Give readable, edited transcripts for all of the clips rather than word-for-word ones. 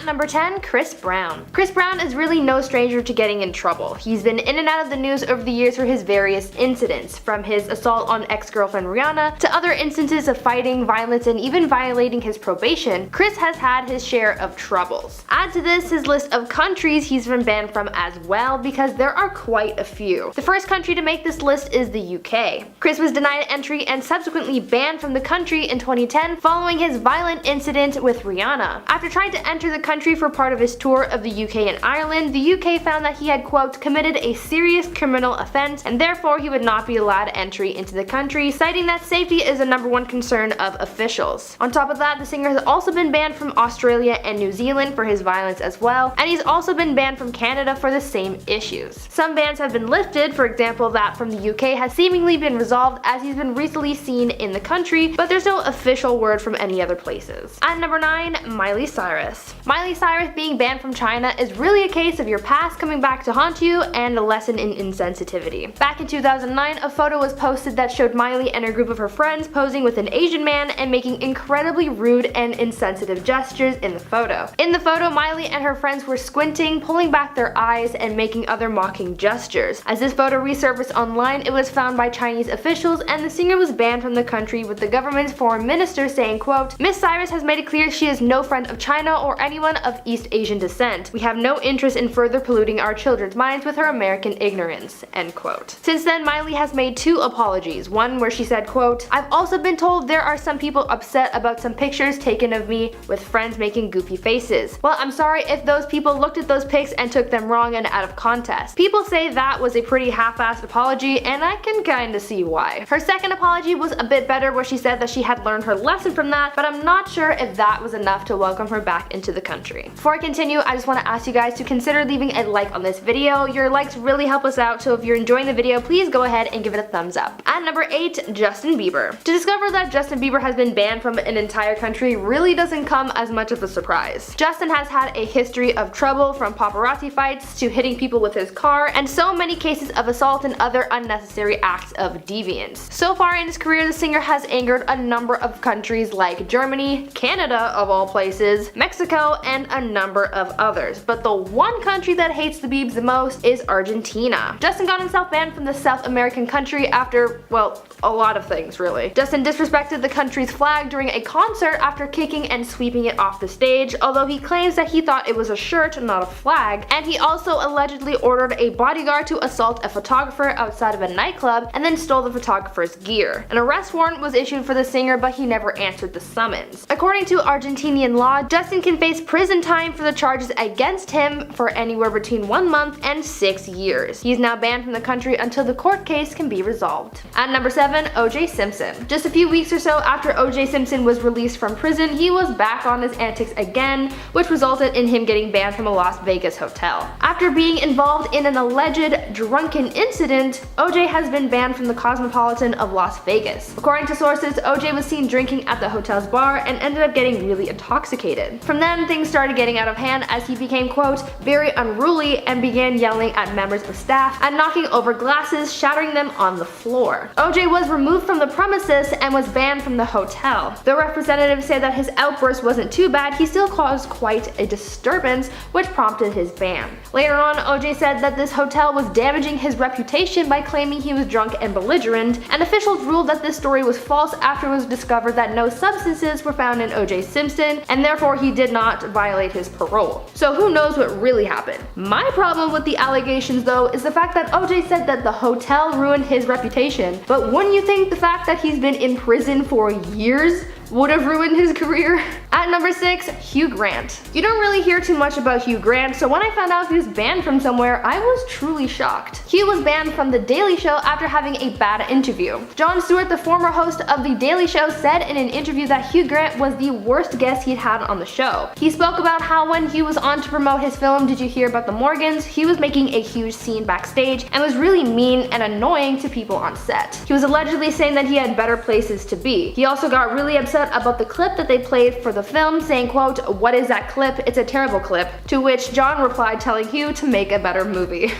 number 10, Chris Brown. Chris Brown is really no stranger to getting in trouble. He's been in and out of the news over the years for his various incidents, from his assault on ex-girlfriend Rihanna to other instances of fighting, violence, and even violating his probation. Chris has had his share of troubles. Add to this his list of countries he's been banned from as well, because there are quite a few. The first country to make this list is the UK. Chris was denied entry and subsequently banned from the country in 2010 following his violent incident with Rihanna. After trying to enter the country for part of his tour of the UK and Ireland, the UK found that he had, quote, committed a serious criminal offense and therefore he would not be allowed entry into the country, citing that safety is the #1 concern of officials. On top of that, the singer has also been banned from Australia and New Zealand for his violence as well, and he's also been banned from Canada for the same issues. Some bans have been lifted, for example that from the UK has seemingly been resolved as he's been recently seen in the country, but there's no official word from any other places. At number 9, Miley Cyrus. Miley Cyrus being banned from China is really a case of your past coming back to haunt you and a lesson in insensitivity. Back in 2009, a photo was posted that showed Miley and a group of her friends posing with an Asian man and making incredibly rude and insensitive gestures in the photo. In the photo, Miley and her friends were squinting, pulling back their eyes, and making other mocking gestures. As this photo resurfaced online, it was found by Chinese officials and the singer was banned from the country, with the government's foreign minister saying, quote, Miss Cyrus has made it clear she is no friend of China or anyone of East Asian descent. We have no interest in further polluting our children's minds with her American ignorance, end quote. Since then, Miley has made 2 apologies, one where she said, quote, I've also been told there are some people upset about some pictures taken of me with friends making goofy faces. Well, I'm sorry if those people looked at those pics and took them wrong and out of context. People say that was a pretty half-assed apology, and I can kinda see why. Her second apology was a bit better, where she said that she had learned her lesson from that, but I'm not sure if that was enough to welcome her back into the country. Before I continue, I just want to ask you guys to consider leaving a like on this video. Your likes really help us out, so if you're enjoying the video, please go ahead and give it a thumbs up. At number 8, Justin Bieber. To discover that Justin Bieber has been banned from an entire country really doesn't come as much of a surprise. Justin has had a history of trouble, from paparazzi fights to hitting people with his car, and so many cases of assault and other unnecessary acts of deviance. So far in his career, the singer has angered a number of countries like Germany, Canada of all places, Mexico, and a number of others. But the one country that hates the Biebs the most is Argentina. Justin got himself banned from the South American country after, well, a lot of things really. Justin disrespected the country's flag during a concert after kicking and sweeping it off the stage, although he claims that he thought it was a shirt, not a flag, and he also allegedly ordered a bodyguard to assault a photographer outside of a nightclub and then stole the photographer's gear. An arrest warrant was issued for the singer, but he never answered the summons. According to Argentinian law, Justin can face prison time for the charges against him for anywhere between 1 month and 6 years. He is now banned from the country until the court case can be resolved. At number 7, O.J. Simpson. Just a few weeks or so after O.J. Simpson was released from prison, he was back on his antics again, which resulted in him getting banned from a Las Vegas hotel. After being involved in an alleged drunken incident, O.J. has been banned from the Cosmopolitan of Las Vegas. According to sources, O.J. was seen drinking at the hotel's bar and ended up getting really intoxicated. From then, things started getting out of hand as he became, quote, very unruly and began yelling at members of staff and knocking over glasses, shattering them on the floor. O.J. was removed from the premises and was banned from the hotel. Though representatives say that his outburst wasn't too bad, he still caused quite a disturbance, which prompted his ban. Later on, O.J. said that this hotel was damaging his reputation by claiming he was drunk and belligerent, and officials ruled that this story was false after it was discovered that no substances were found in O.J. Simpson, and therefore he did not violate his parole. So who knows what really happened? My problem with the allegations, though, is the fact that O.J. said that the hotel ruined his reputation, but wouldn't you think the fact that he's been in prison for years would have ruined his career? At number 6, Hugh Grant. You don't really hear too much about Hugh Grant, so when I found out he was banned from somewhere, I was truly shocked. Hugh was banned from The Daily Show after having a bad interview. Jon Stewart, the former host of The Daily Show, said in an interview that Hugh Grant was the worst guest he'd had on the show. He spoke about how when Hugh was on to promote his film Did You Hear About the Morgans, he was making a huge scene backstage and was really mean and annoying to people on set. He was allegedly saying that he had better places to be. He also got really upset about the clip that they played for the film, saying, quote, what is that clip? It's a terrible clip. To which John replied telling Hugh to make a better movie.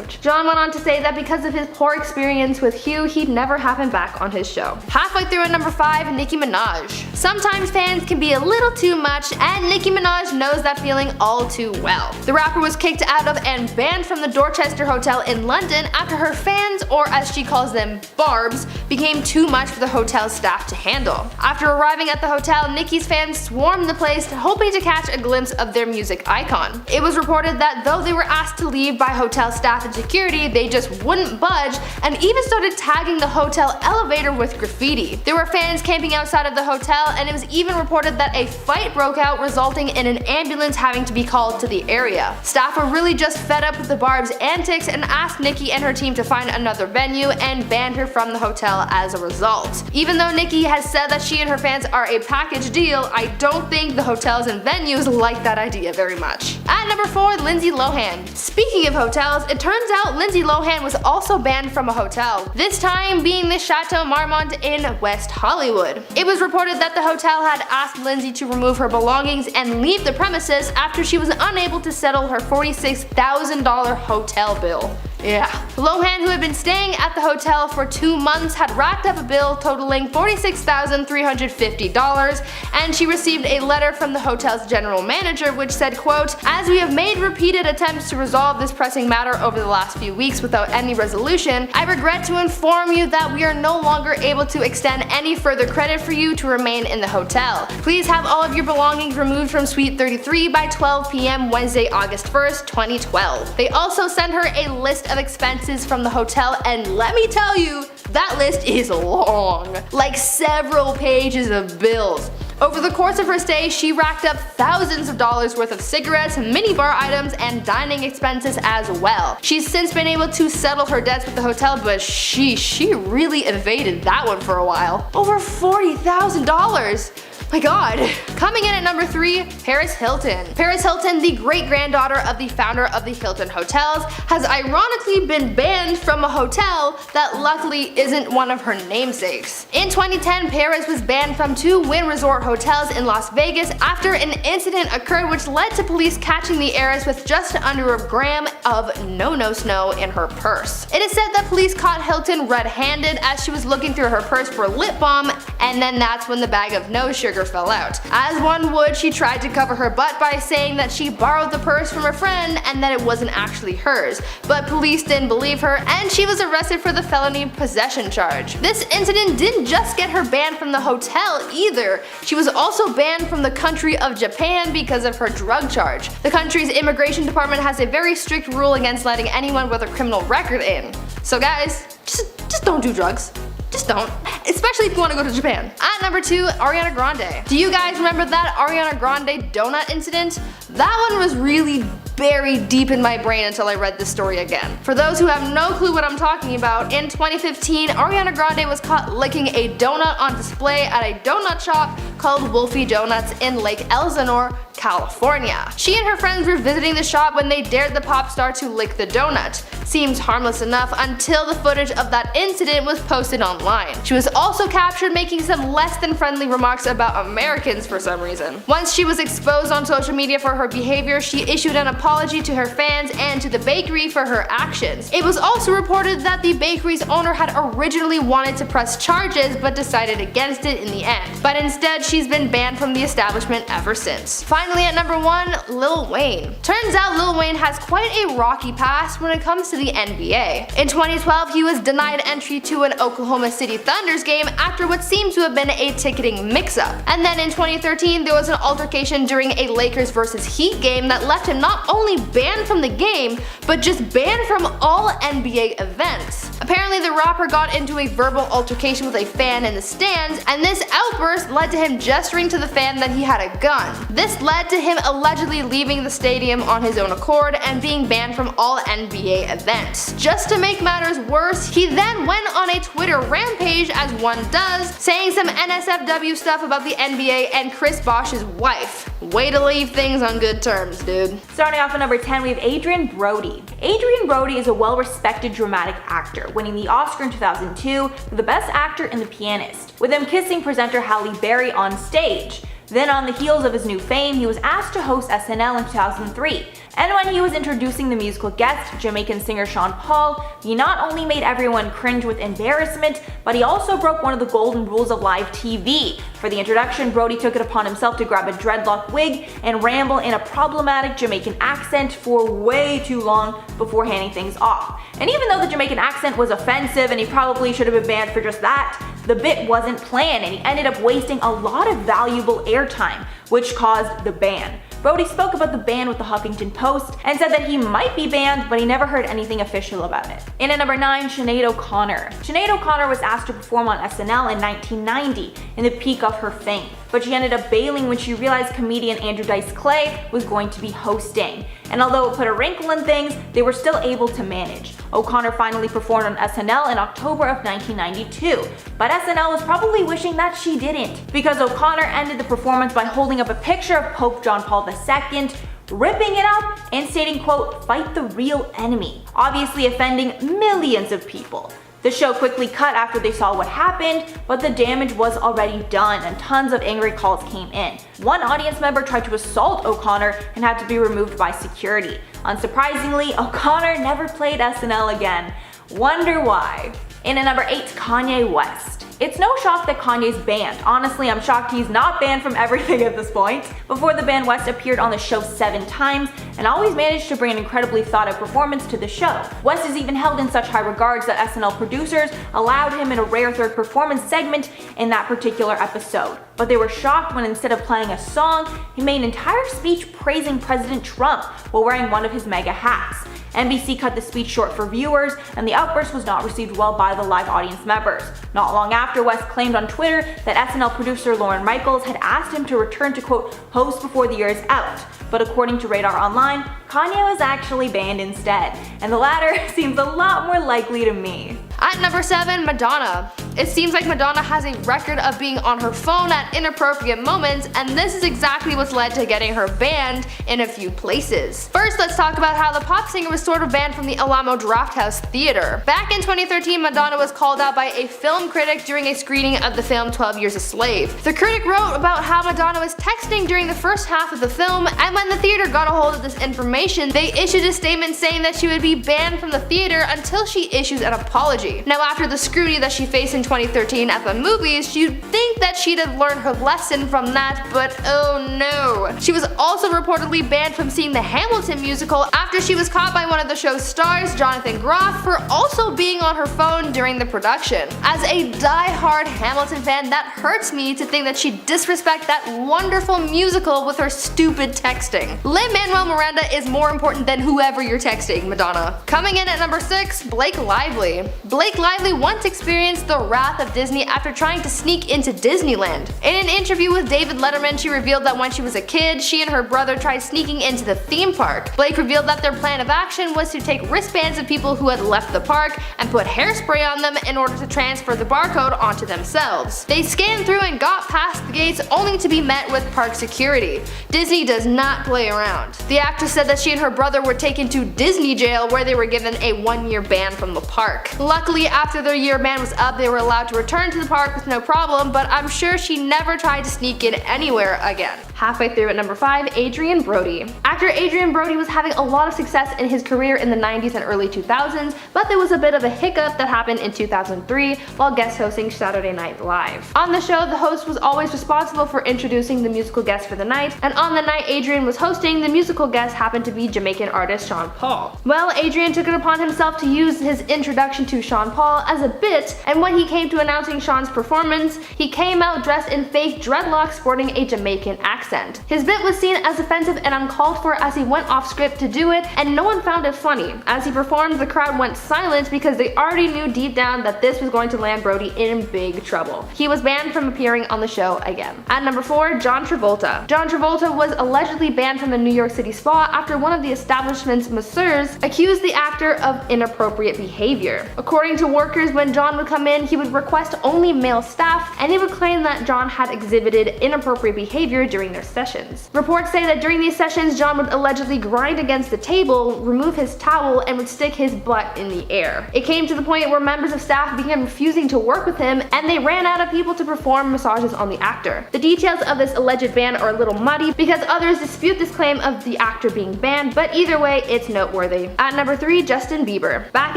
coach. John went on to say that because of his poor experience with Hugh, he'd never have him back on his show. Halfway through at number 5, Nicki Minaj. Sometimes fans can be a little too much, and Nicki Minaj knows that feeling all too well. The rapper was kicked out of and banned from the Dorchester Hotel in London after her fans, or as she calls them, barbs, became too much for the hotel staff to handle. After arriving at the hotel, Nicki's fans swarmed the place, hoping to catch a glimpse of their music icon. It was reported that though they were asked to leave by hotel staff and security, they just wouldn't budge and even started tagging the hotel elevator with graffiti. There were fans camping outside of the hotel, and it was even reported that a fight broke out, resulting in an ambulance having to be called to the area. Staff were really just fed up with the Barb's antics and asked Nicki and her team to find another venue and banned her from the hotel as a result. Even though Nicki has said that she and her fans are a package deal, I don't think the hotels and venues like that idea very much. At number 4, Lindsay Lohan. Speaking of hotels, it turns out Lindsay Lohan was also banned from a hotel, this time being the Chateau Marmont in West Hollywood. It was reported that the hotel had asked Lindsay to remove her belongings and leave the premises after she was unable to settle her $46,000 hotel bill. Yeah. Lohan, who had been staying at the hotel for 2 months, had racked up a bill totaling $46,350, and she received a letter from the hotel's general manager which said, quote, "As we have made repeated attempts to resolve this pressing matter over the last few weeks without any resolution, I regret to inform you that we are no longer able to extend any further credit for you to remain in the hotel. Please have all of your belongings removed from Suite 33 by 12 p.m. Wednesday, August 1st, 2012. They also sent her a list of expenses from the hotel, and let me tell you, that list is long. Like several pages of bills. Over the course of her stay, she racked up thousands of dollars worth of cigarettes, minibar items, and dining expenses as well. She's since been able to settle her debts with the hotel, but she really evaded that one for a while. Over $40,000! My god. Coming in at number 3, Paris Hilton. Paris Hilton, the great-granddaughter of the founder of the Hilton Hotels, has ironically been banned from a hotel that luckily isn't one of her namesakes. In 2010, Paris was banned from 2 Wynn Resort hotels in Las Vegas after an incident occurred which led to police catching the heiress with just under a gram of no snow in her purse. It is said that police caught Hilton red-handed as she was looking through her purse for lip balm, and then that's when the bag of no sugar fell out. As one would, she tried to cover her butt by saying that she borrowed the purse from a friend and that it wasn't actually hers, but police didn't believe her and she was arrested for the felony possession charge. This incident didn't just get her banned from the hotel either, she was also banned from the country of Japan because of her drug charge. The country's immigration department has a very strict rule against letting anyone with a criminal record in. So guys, just don't do drugs. Just don't. Especially if you want to go to Japan. At number 2, Ariana Grande. Do you guys remember that Ariana Grande donut incident? That one was really buried deep in my brain until I read this story again. For those who have no clue what I'm talking about, in 2015, Ariana Grande was caught licking a donut on display at a donut shop called Wolfie Donuts in Lake Elsinore, California. She and her friends were visiting the shop when they dared the pop star to lick the donut. Seems harmless enough until the footage of that incident was posted online. She was also captured making some less than friendly remarks about Americans for some reason. Once she was exposed on social media for her behavior, she issued an apology to her fans and to the bakery for her actions. It was also reported that the bakery's owner had originally wanted to press charges but decided against it in the end. But instead, she's been banned from the establishment ever since. Finally at number 1, Lil Wayne. Turns out Lil Wayne has quite a rocky past when it comes to the NBA. In 2012, he was denied entry to an Oklahoma City Thunder's game after what seemed to have been a ticketing mix-up. And then in 2013, there was an altercation during a Lakers vs. Heat game that left him not only banned from the game, but just banned from all NBA events. Apparently the rapper got into a verbal altercation with a fan in the stands, and this outburst led to him gesturing to the fan that he had a gun. This led to him allegedly leaving the stadium on his own accord and being banned from all NBA events. Just to make matters worse, he then went on a Twitter rampage, as one does, saying some NSFW stuff about the NBA and Chris Bosh's wife. Way to leave things on good terms, dude. Starting off at number 10, we have Adrien Brody. Adrien Brody is a well-respected dramatic actor, winning the Oscar in 2002 for the Best Actor in The Pianist, with him kissing presenter Halle Berry on stage. Then on the heels of his new fame, he was asked to host SNL in 2003. And when he was introducing the musical guest, Jamaican singer Sean Paul, he not only made everyone cringe with embarrassment, but he also broke one of the golden rules of live TV. For the introduction, Brody took it upon himself to grab a dreadlock wig and ramble in a problematic Jamaican accent for way too long before handing things off. And even though the Jamaican accent was offensive and he probably should have been banned for just that, the bit wasn't planned and he ended up wasting a lot of valuable airtime, which caused the ban. Brody spoke about the ban with the Huffington Post and said that he might be banned, but he never heard anything official about it. In at number 9, Sinead O'Connor. Sinead O'Connor was asked to perform on SNL in 1990, in the peak of her fame, but she ended up bailing when she realized comedian Andrew Dice Clay was going to be hosting. And although it put a wrinkle in things, they were still able to manage. O'Connor finally performed on SNL in October of 1992, but SNL was probably wishing that she didn't, because O'Connor ended the performance by holding up a picture of Pope John Paul II, ripping it up and stating, quote, "Fight the real enemy," obviously offending millions of people. The show quickly cut after they saw what happened, but the damage was already done and tons of angry calls came in. One audience member tried to assault O'Connor and had to be removed by security. Unsurprisingly, O'Connor never played SNL again. Wonder why? In at number 8, Kanye West. It's no shock that Kanye's banned. Honestly, I'm shocked he's not banned from everything at this point. Before the ban, West appeared on the show 7 times and always managed to bring an incredibly thought-out performance to the show. West is even held in such high regards that SNL producers allowed him in a rare third performance segment in that particular episode. But they were shocked when instead of playing a song, he made an entire speech praising President Trump while wearing one of his mega hats. NBC cut the speech short for viewers, and the outburst was not received well by the live audience members. Not long after, West claimed on Twitter that SNL producer Lorne Michaels had asked him to return to, quote, host before the year is out. But according to Radar Online, Kanye was actually banned instead, and the latter seems a lot more likely to me. At number 7, Madonna. It seems like Madonna has a record of being on her phone at inappropriate moments, and this is exactly what's led to getting her banned in a few places. First, let's talk about how the pop singer was sort of banned from the Alamo Drafthouse Theater. Back in 2013, Madonna was called out by a film critic during a screening of the film 12 Years a Slave. The critic wrote about how Madonna was texting during the first half of the film, and when the theater got a hold of this information, they issued a statement saying that she would be banned from the theater until she issues an apology. Now, after the scrutiny that she faced in 2013 at the movies, you'd think that she'd have learned her lesson from that, but oh no. She was also reportedly banned from seeing the Hamilton musical after she was caught by one of the show's stars, Jonathan Groff, for also being on her phone during the production. As a die-hard Hamilton fan, that hurts me to think that she'd disrespect that wonderful musical with her stupid texting. Lin-Manuel Miranda is more important than whoever you're texting, Madonna. Coming in at number 6, Blake Lively. Blake Lively once experienced the wrath of Disney after trying to sneak into Disneyland. In an interview with David Letterman, she revealed that when she was a kid, she and her brother tried sneaking into the theme park. Blake revealed that their plan of action was to take wristbands of people who had left the park and put hairspray on them in order to transfer the barcode onto themselves. They scanned through and got past the gates only to be met with park security. Disney does not play around. The actress said that she and her brother were taken to Disney jail where they were given a 1-year ban from the park. Luckily, after their year ban was up, they were allowed to return to the park with no problem, but I'm sure she never tried to sneak in anywhere again. Halfway through at number 5, Adrien Brody. Actor Adrien Brody was having a lot of success in his career in the 90s and early 2000s, but there was a bit of a hiccup that happened in 2003 while guest hosting Saturday Night Live. On the show, the host was always responsible for introducing the musical guest for the night, and on the night Adrien was hosting, the musical guest happened to be Jamaican artist Sean Paul. Well, Adrien took it upon himself to use his introduction to Sean Paul as a bit, and when he came to announcing Sean's performance, he came out dressed in fake dreadlocks sporting a Jamaican accent. His bit was seen as offensive and uncalled for as he went off script to do it, and no one found it funny. As he performed, the crowd went silent because they already knew deep down that this was going to land Brody in big trouble. He was banned from appearing on the show again. At number 4, John Travolta. John Travolta was allegedly banned from a New York City spa after one of the establishment's masseurs accused the actor of inappropriate behavior. According to workers, when John would come in, he would would request only male staff, and they would claim that John had exhibited inappropriate behavior during their sessions. Reports say that during these sessions, John would allegedly grind against the table, remove his towel, and would stick his butt in the air. It came to the point where members of staff began refusing to work with him, and they ran out of people to perform massages on the actor. The details of this alleged ban are a little muddy because others dispute this claim of the actor being banned, but either way, it's noteworthy. At number 3, Justin Bieber. Back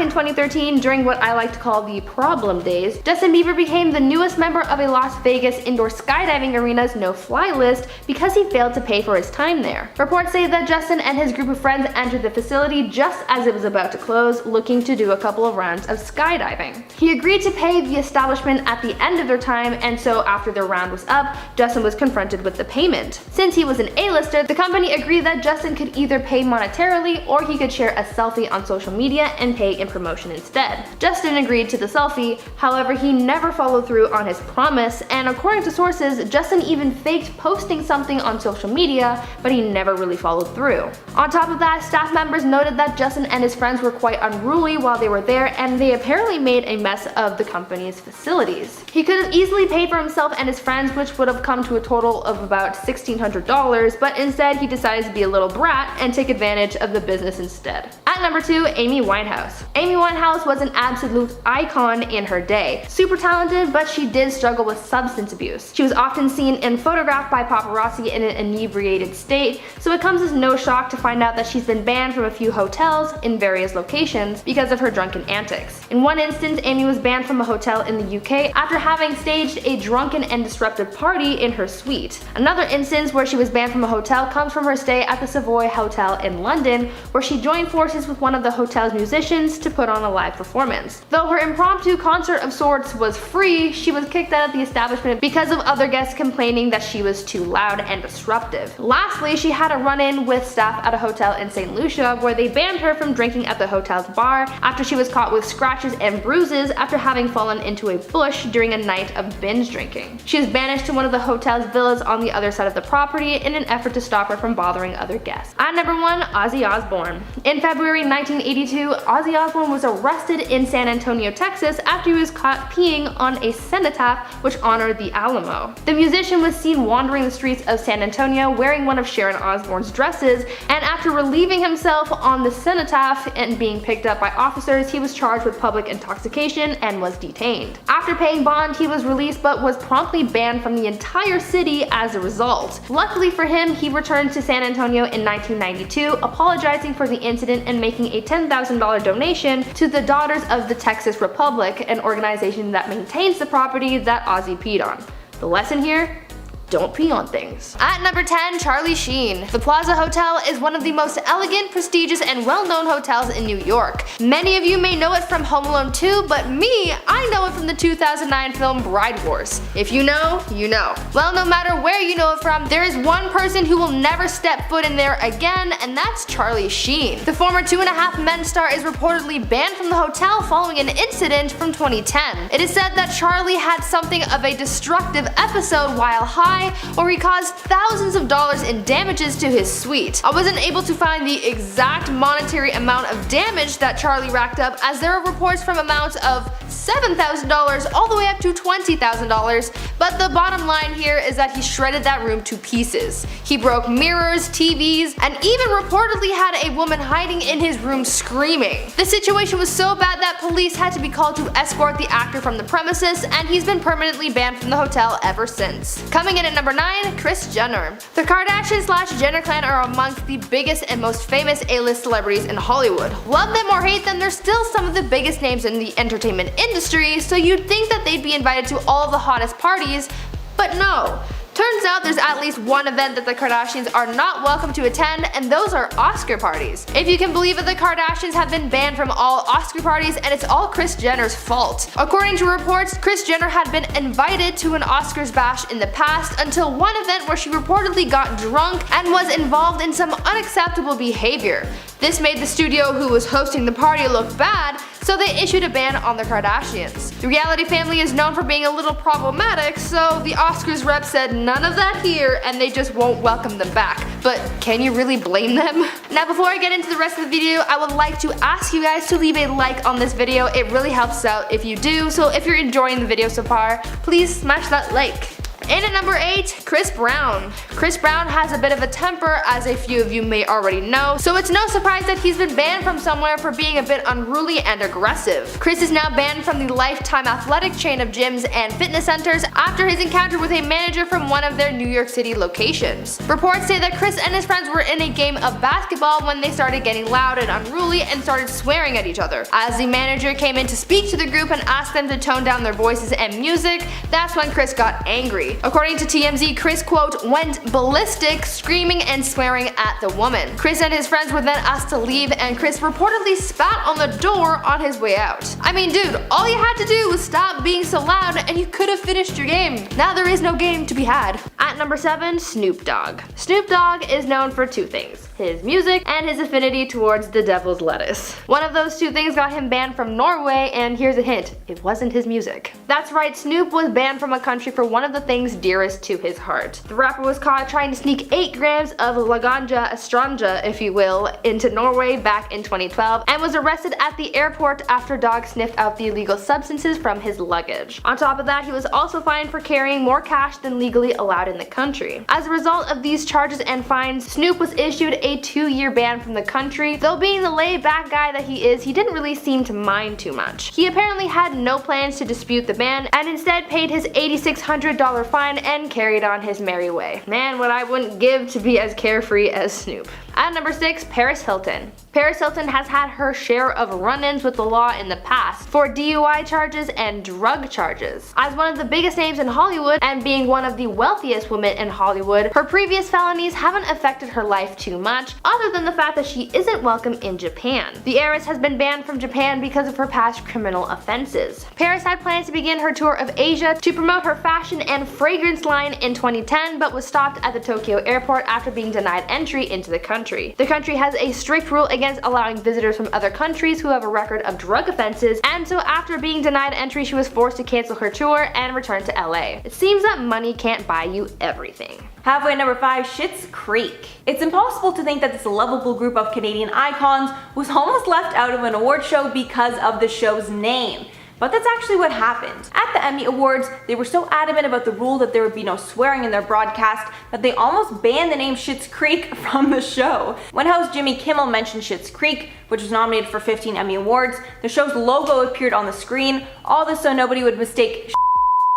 in 2013, during what I like to call the problem days, Justin Bieber became the newest member of a Las Vegas indoor skydiving arena's no-fly list because he failed to pay for his time there. Reports say that Justin and his group of friends entered the facility just as it was about to close, looking to do a couple of rounds of skydiving. He agreed to pay the establishment at the end of their time, and so after their round was up, Justin was confronted with the payment. Since he was an A-lister, the company agreed that Justin could either pay monetarily or he could share a selfie on social media and pay in promotion instead. Justin agreed to the selfie, however he never followed through on his promise, and according to sources, Justin even faked posting something on social media, but he never really followed through. On top of that, staff members noted that Justin and his friends were quite unruly while they were there, and they apparently made a mess of the company's facilities. He could have easily paid for himself and his friends, which would have come to a total of about $1,600, but instead he decided to be a little brat and take advantage of the business instead. At number 2, Amy Winehouse. Amy Winehouse was an absolute icon in her day. Super talented, but she did struggle with substance abuse. She was often seen and photographed by paparazzi in an inebriated state, so it comes as no shock to find out that she's been banned from a few hotels in various locations because of her drunken antics. In one instance, Amy was banned from a hotel in the UK after having staged a drunken and disruptive party in her suite. Another instance where she was banned from a hotel comes from her stay at the Savoy Hotel in London, where she joined forces with one of the hotel's musicians to put on a live performance. Though her impromptu concert of sorts was free, she was kicked out of the establishment because of other guests complaining that she was too loud and disruptive. Lastly, she had a run-in with staff at a hotel in St. Lucia where they banned her from drinking at the hotel's bar after she was caught with scratches and bruises after having fallen into a bush during a night of binge drinking. She was banished to one of the hotel's villas on the other side of the property in an effort to stop her from bothering other guests. At number 1, Ozzy Osbourne. In February 1982, Ozzy Osbourne was arrested in San Antonio, Texas after he was caught peeing on a cenotaph which honored the Alamo. The musician was seen wandering the streets of San Antonio wearing one of Sharon Osbourne's dresses, and after relieving himself on the cenotaph and being picked up by officers, he was charged with public intoxication and was detained. After paying bond, he was released but was promptly banned from the entire city as a result. Luckily for him, he returned to San Antonio in 1992, apologizing for the incident and making a $10,000 donation to the Daughters of the Texas Republic, an organization that maintains the property that Ozzy peed on. The lesson here? Don't pee on things. At number 10, Charlie Sheen. The Plaza Hotel is one of the most elegant, prestigious, and well-known hotels in New York. Many of you may know it from Home Alone 2, but me, I know it from the 2009 film Bride Wars. If you know, you know. Well, no matter where you know it from, there is one person who will never step foot in there again, and that's Charlie Sheen. The former 2.5 Men star is reportedly banned from the hotel following an incident from 2010. It is said that Charlie had something of a destructive episode while high, or he caused thousands of dollars in damages to his suite. I wasn't able to find the exact monetary amount of damage that Charlie racked up, as there are reports from amounts of $7,000 all the way up to $20,000, but the bottom line here is that he shredded that room to pieces. He broke mirrors, TVs, and even reportedly had a woman hiding in his room screaming. The situation was so bad that police had to be called to escort the actor from the premises, and he's been permanently banned from the hotel ever since. Coming in at number 9, Kris Jenner. The Kardashian/Jenner clan are amongst the biggest and most famous A-list celebrities in Hollywood. Love them or hate them, they're still some of the biggest names in the entertainment industry, so you'd think that they'd be invited to all of the hottest parties, but no. Turns out there's at least one event that the Kardashians are not welcome to attend, and those are Oscar parties. If you can believe it, the Kardashians have been banned from all Oscar parties, and it's all Kris Jenner's fault. According to reports, Kris Jenner had been invited to an Oscars bash in the past until one event where she reportedly got drunk and was involved in some unacceptable behavior. This made the studio who was hosting the party look bad, so they issued a ban on the Kardashians. The reality family is known for being a little problematic, so the Oscars rep said none of that here and they just won't welcome them back. But can you really blame them? Now before I get into the rest of the video, I would like to ask you guys to leave a like on this video. It really helps out if you do, so if you're enjoying the video so far, please smash that like. In at number 8, Chris Brown. Chris Brown has a bit of a temper, as a few of you may already know, so it's no surprise that he's been banned from somewhere for being a bit unruly and aggressive. Chris is now banned from the Lifetime Athletic chain of gyms and fitness centers after his encounter with a manager from one of their New York City locations. Reports say that Chris and his friends were in a game of basketball when they started getting loud and unruly and started swearing at each other. As the manager came in to speak to the group and asked them to tone down their voices and music, that's when Chris got angry. According to TMZ, Chris, quote, went ballistic, screaming and swearing at the woman. Chris and his friends were then asked to leave, and Chris reportedly spat on the door on his way out. I mean, dude, all you had to do was stop being so loud and you could have finished your game. Now there is no game to be had. At number 7, Snoop Dogg. Snoop Dogg is known for two things: his music and his affinity towards the devil's lettuce. One of those two things got him banned from Norway, and here's a hint: it wasn't his music. That's right, Snoop was banned from a country for one of the things dearest to his heart. The rapper was caught trying to sneak 8 grams of Laganja Estranja, if you will, into Norway back in 2012 and was arrested at the airport after Dogg sniffed out the illegal substances from his luggage. On top of that, he was also fined for carrying more cash than legally allowed in the country. As a result of these charges and fines, Snoop was issued a 2-year ban from the country. Though being the laid-back guy that he is, he didn't really seem to mind too much. He apparently had no plans to dispute the ban and instead paid his $8,600 fine and carried on his merry way. Man, what I wouldn't give to be as carefree as Snoop. At number 6, Paris Hilton. Paris Hilton has had her share of run-ins with the law in the past for DUI charges and drug charges. As one of the biggest names in Hollywood and being one of the wealthiest women in Hollywood, her previous felonies haven't affected her life too much, other than the fact that she isn't welcome in Japan. The heiress has been banned from Japan because of her past criminal offenses. Paris had plans to begin her tour of Asia to promote her fashion and fragrance line in 2010, but was stopped at the Tokyo airport after being denied entry into the country. The country has a strict rule against allowing visitors from other countries who have a record of drug offenses, and so after being denied entry, she was forced to cancel her tour and return to LA. It seems that money can't buy you everything. Halfway at number 5, Schitt's Creek. It's impossible to think that this lovable group of Canadian icons was almost left out of an award show because of the show's name. But that's actually what happened. At the Emmy Awards, they were so adamant about the rule that there would be no swearing in their broadcast that they almost banned the name Schitt's Creek from the show. When host Jimmy Kimmel mentioned Schitt's Creek, which was nominated for 15 Emmy Awards, the show's logo appeared on the screen, all this so nobody would mistake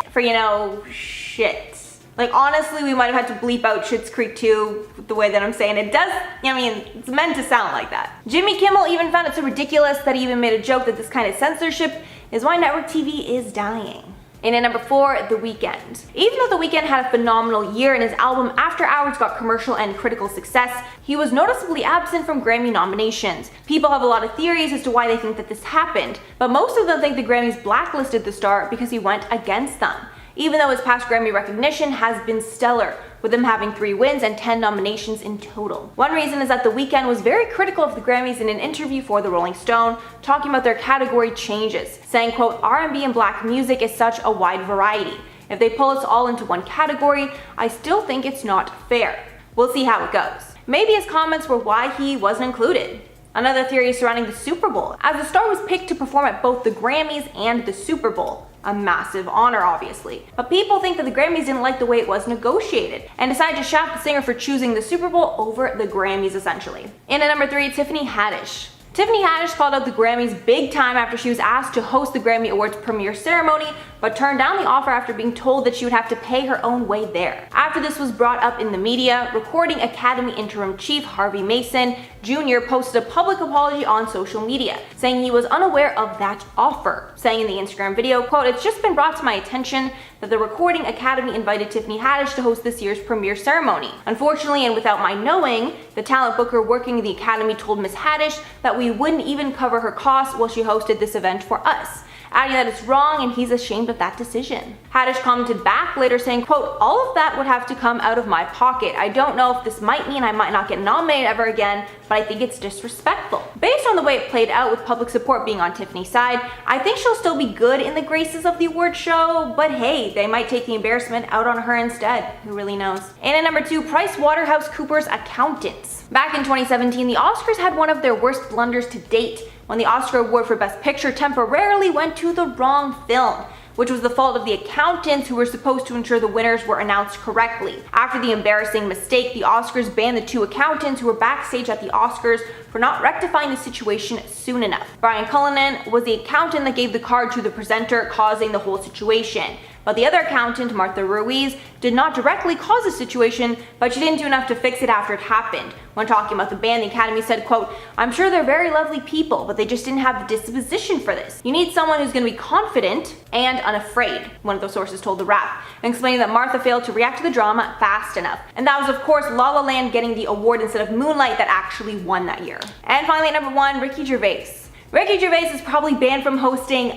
for, you know, shit. Like, honestly, we might have had to bleep out Schitt's Creek too, the way that I'm saying it does. I mean, it's meant to sound like that. Jimmy Kimmel even found it so ridiculous that he even made a joke that this kind of censorship is why network TV is dying. And at number 4, The Weeknd. Even though The Weeknd had a phenomenal year and his album After Hours got commercial and critical success, he was noticeably absent from Grammy nominations. People have a lot of theories as to why they think that this happened, but most of them think the Grammys blacklisted the star because he went against them. Even though his past Grammy recognition has been stellar, with him having 3 wins and 10 nominations in total. One reason is that The Weeknd was very critical of the Grammys in an interview for the Rolling Stone, talking about their category changes, saying, quote, R&B and black music is such a wide variety. If they pull us all into one category, I still think it's not fair. We'll see how it goes. Maybe his comments were why he wasn't included. Another theory is surrounding the Super Bowl, as the star was picked to perform at both the Grammys and the Super Bowl. A massive honor, obviously. But people think that the Grammys didn't like the way it was negotiated, and decided to shaft the singer for choosing the Super Bowl over the Grammys, essentially. And at number 3, Tiffany Haddish. Tiffany Haddish called out the Grammys big time after she was asked to host the Grammy Awards premiere ceremony, but turned down the offer after being told that she would have to pay her own way there. After this was brought up in the media, Recording Academy interim chief Harvey Mason Jr. posted a public apology on social media, saying he was unaware of that offer, saying in the Instagram video, quote, "It's just been brought to my attention that the Recording Academy invited Tiffany Haddish to host this year's premiere ceremony. Unfortunately, and without my knowing, the talent booker working the Academy told Ms. Haddish that we wouldn't even cover her costs while she hosted this event for us, adding that it's wrong and he's ashamed of that decision." Haddish commented back later saying, quote, "All of that would have to come out of my pocket. I don't know if this might mean I might not get nominated ever again, but I think it's disrespectful." Based based on the way it played out with public support being on Tiffany's side, I think she'll still be good in the graces of the award show, but hey, they might take the embarrassment out on her instead. Who really knows? And at number 2, PricewaterhouseCoopers accountants. Back in 2017, the Oscars had one of their worst blunders to date when the Oscar award for Best Picture temporarily went to the wrong film, which was the fault of the accountants who were supposed to ensure the winners were announced correctly. After the embarrassing mistake, the Oscars banned the 2 accountants who were backstage at the Oscars for not rectifying the situation soon enough. Brian Cullinan was the accountant that gave the card to the presenter, causing the whole situation. But the other accountant, Martha Ruiz, did not directly cause the situation, but she didn't do enough to fix it after it happened. When talking about the ban, the Academy said, quote, "I'm sure they're very lovely people, but they just didn't have the disposition for this. You need someone who's going to be confident and unafraid," one of those sources told The Wrap, explaining that Martha failed to react to the drama fast enough. And that was, of course, La La Land getting the award instead of Moonlight that actually won that year. And finally, at number 1, Ricky Gervais. Ricky Gervais is probably banned from hosting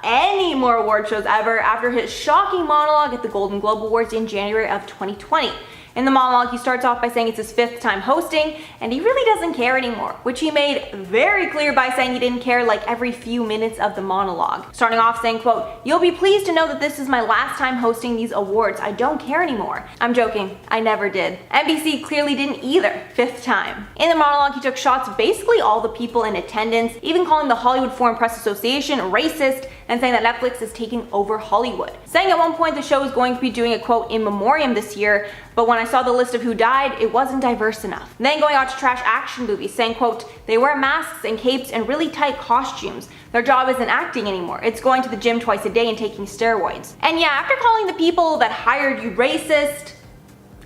any more award shows ever after his shocking monologue at the Golden Globe Awards in January of 2020. In the monologue, he starts off by saying it's his 5th time hosting, and he really doesn't care anymore, which he made very clear by saying he didn't care like every few minutes of the monologue. Starting off saying, quote, "You'll be pleased to know that this is my last time hosting these awards. I don't care anymore." I'm joking, I never did. NBC clearly didn't either, 5th time. In the monologue, he took shots at basically all the people in attendance, even calling the Hollywood Foreign Press Association racist and saying that Netflix is taking over Hollywood. Saying at one point the show is going to be doing a quote in memoriam this year, but when I saw the list of who died, it wasn't diverse enough. Then going on to trash action movies, saying, quote, "They wear masks and capes and really tight costumes. Their job isn't acting anymore. It's going to the gym twice a day and taking steroids." And yeah, after calling the people that hired you racist,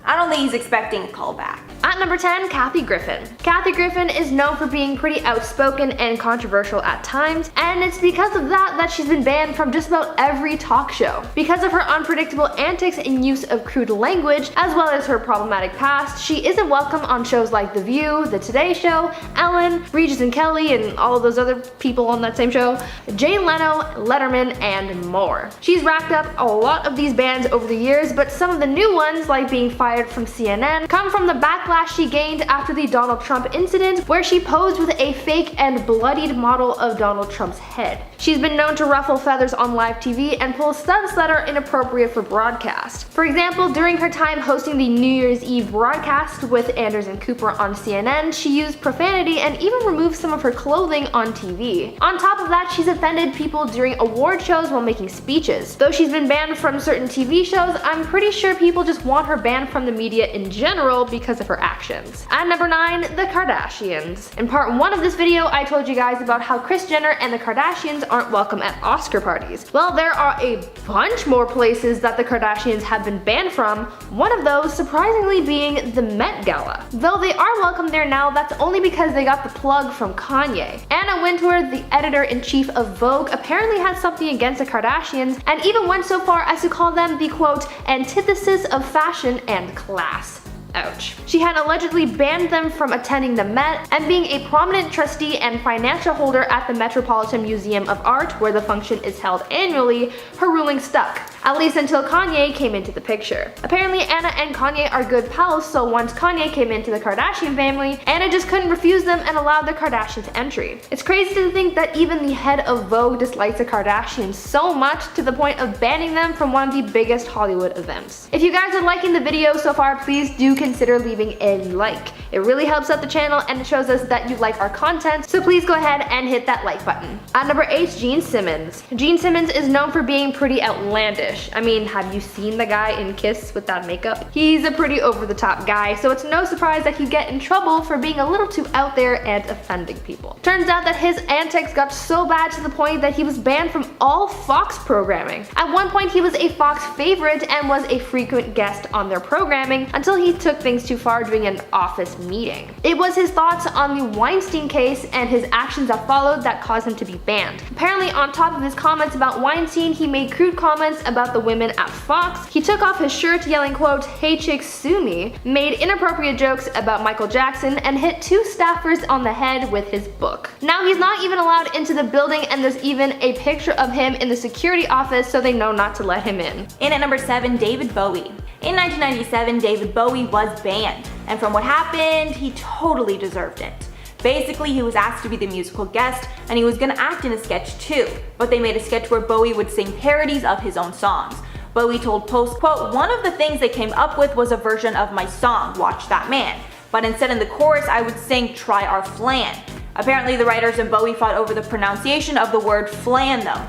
I don't think he's expecting a call back. At number 10, Kathy Griffin. Kathy Griffin is known for being pretty outspoken and controversial at times, and it's because of that she's been banned from just about every talk show. Because of her unpredictable antics and use of crude language, as well as her problematic past, she isn't welcome on shows like The View, The Today Show, Ellen, Regis and Kelly, and all of those other people on that same show, Jay Leno, Letterman, and more. She's racked up a lot of these bans over the years, but some of the new ones, like being fired from CNN, come from the backlash she gained after the Donald Trump incident, where she posed with a fake and bloodied model of Donald Trump's head. She's been known to ruffle feathers on live TV and pull stunts that are inappropriate for broadcast. For example, during her time hosting the New Year's Eve broadcast with Anders and Cooper on CNN, she used profanity and even removed some of her clothing on TV. On top of that, she's offended people during award shows while making speeches. Though she's been banned from certain TV shows, I'm pretty sure people just want her banned from the media in general because of her actions. At number 9, the Kardashians. In part 1 of this video, I told you guys about how Kris Jenner and the Kardashians aren't welcome at Oscar parties. Well, there are a bunch more places that the Kardashians have been banned from, one of those surprisingly being the Met Gala. Though they are welcome there now, that's only because they got the plug from Kanye. Anna Wintour, the editor-in-chief of Vogue, apparently had something against the Kardashians and even went so far as to call them the quote, "antithesis of fashion and class." Ouch. She had allegedly banned them from attending the Met, and being a prominent trustee and financial holder at the Metropolitan Museum of Art, where the function is held annually, her ruling stuck. At least until Kanye came into the picture. Apparently Anna and Kanye are good pals, so once Kanye came into the Kardashian family, Anna just couldn't refuse them and allowed the Kardashians entry. It's crazy to think that even the head of Vogue dislikes the Kardashians so much to the point of banning them from one of the biggest Hollywood events. If you guys are liking the video so far, please do consider leaving a like. It really helps out the channel and it shows us that you like our content, so please go ahead and hit that like button. At number 8, Gene Simmons. Gene Simmons is known for being pretty outlandish. I mean, have you seen the guy in Kiss with that makeup? He's a pretty over-the-top guy, so it's no surprise that he'd get in trouble for being a little too out there and offending people. Turns out that his antics got so bad to the point that he was banned from all Fox programming. At one point he was a Fox favorite and was a frequent guest on their programming until he took things too far during an office meeting. It was his thoughts on the Weinstein case and his actions that followed that caused him to be banned. Apparently, on top of his comments about Weinstein, he made crude comments about the women at Fox. He took off his shirt yelling quote, "Hey chicks, sue me," made inappropriate jokes about Michael Jackson, and hit 2 staffers on the head with his book. Now he's not even allowed into the building, and there's even a picture of him in the security office, so they know not to let him in. In at number 7, David Bowie. In 1997, David Bowie was banned, and from what happened, he totally deserved it. Basically, he was asked to be the musical guest, and he was gonna act in a sketch too, but they made a sketch where Bowie would sing parodies of his own songs. Bowie told Post, quote, "One of the things they came up with was a version of my song, Watch That Man. But instead in the chorus, I would sing Try Our Flan." Apparently the writers and Bowie fought over the pronunciation of the word flan though.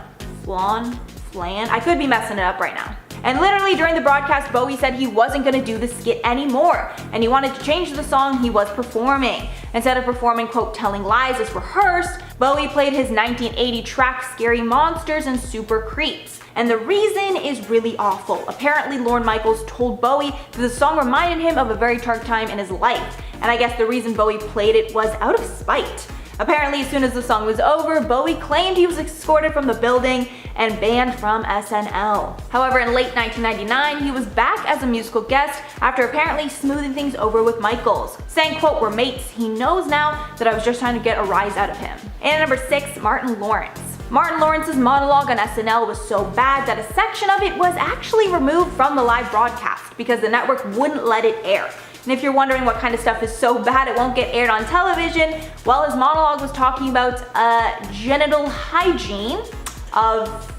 Flan? Flan? I could be messing it up right now. And literally during the broadcast, Bowie said he wasn't gonna do the skit anymore, and he wanted to change the song he was performing. Instead of performing, quote, Telling Lies as rehearsed, Bowie played his 1980 track Scary Monsters and Super Creeps. And the reason is really awful. Apparently Lorne Michaels told Bowie that the song reminded him of a very dark time in his life, and I guess the reason Bowie played it was out of spite. Apparently as soon as the song was over, Bowie claimed he was escorted from the building and banned from SNL. However, in late 1999, he was back as a musical guest after apparently smoothing things over with Michaels, saying, quote, "We're mates. He knows now that I was just trying to get a rise out of him." And at number 6, Martin Lawrence. Martin Lawrence's monologue on SNL was so bad that a section of it was actually removed from the live broadcast because the network wouldn't let it air. And if you're wondering what kind of stuff is so bad it won't get aired on television, well, his monologue was talking about genital hygiene of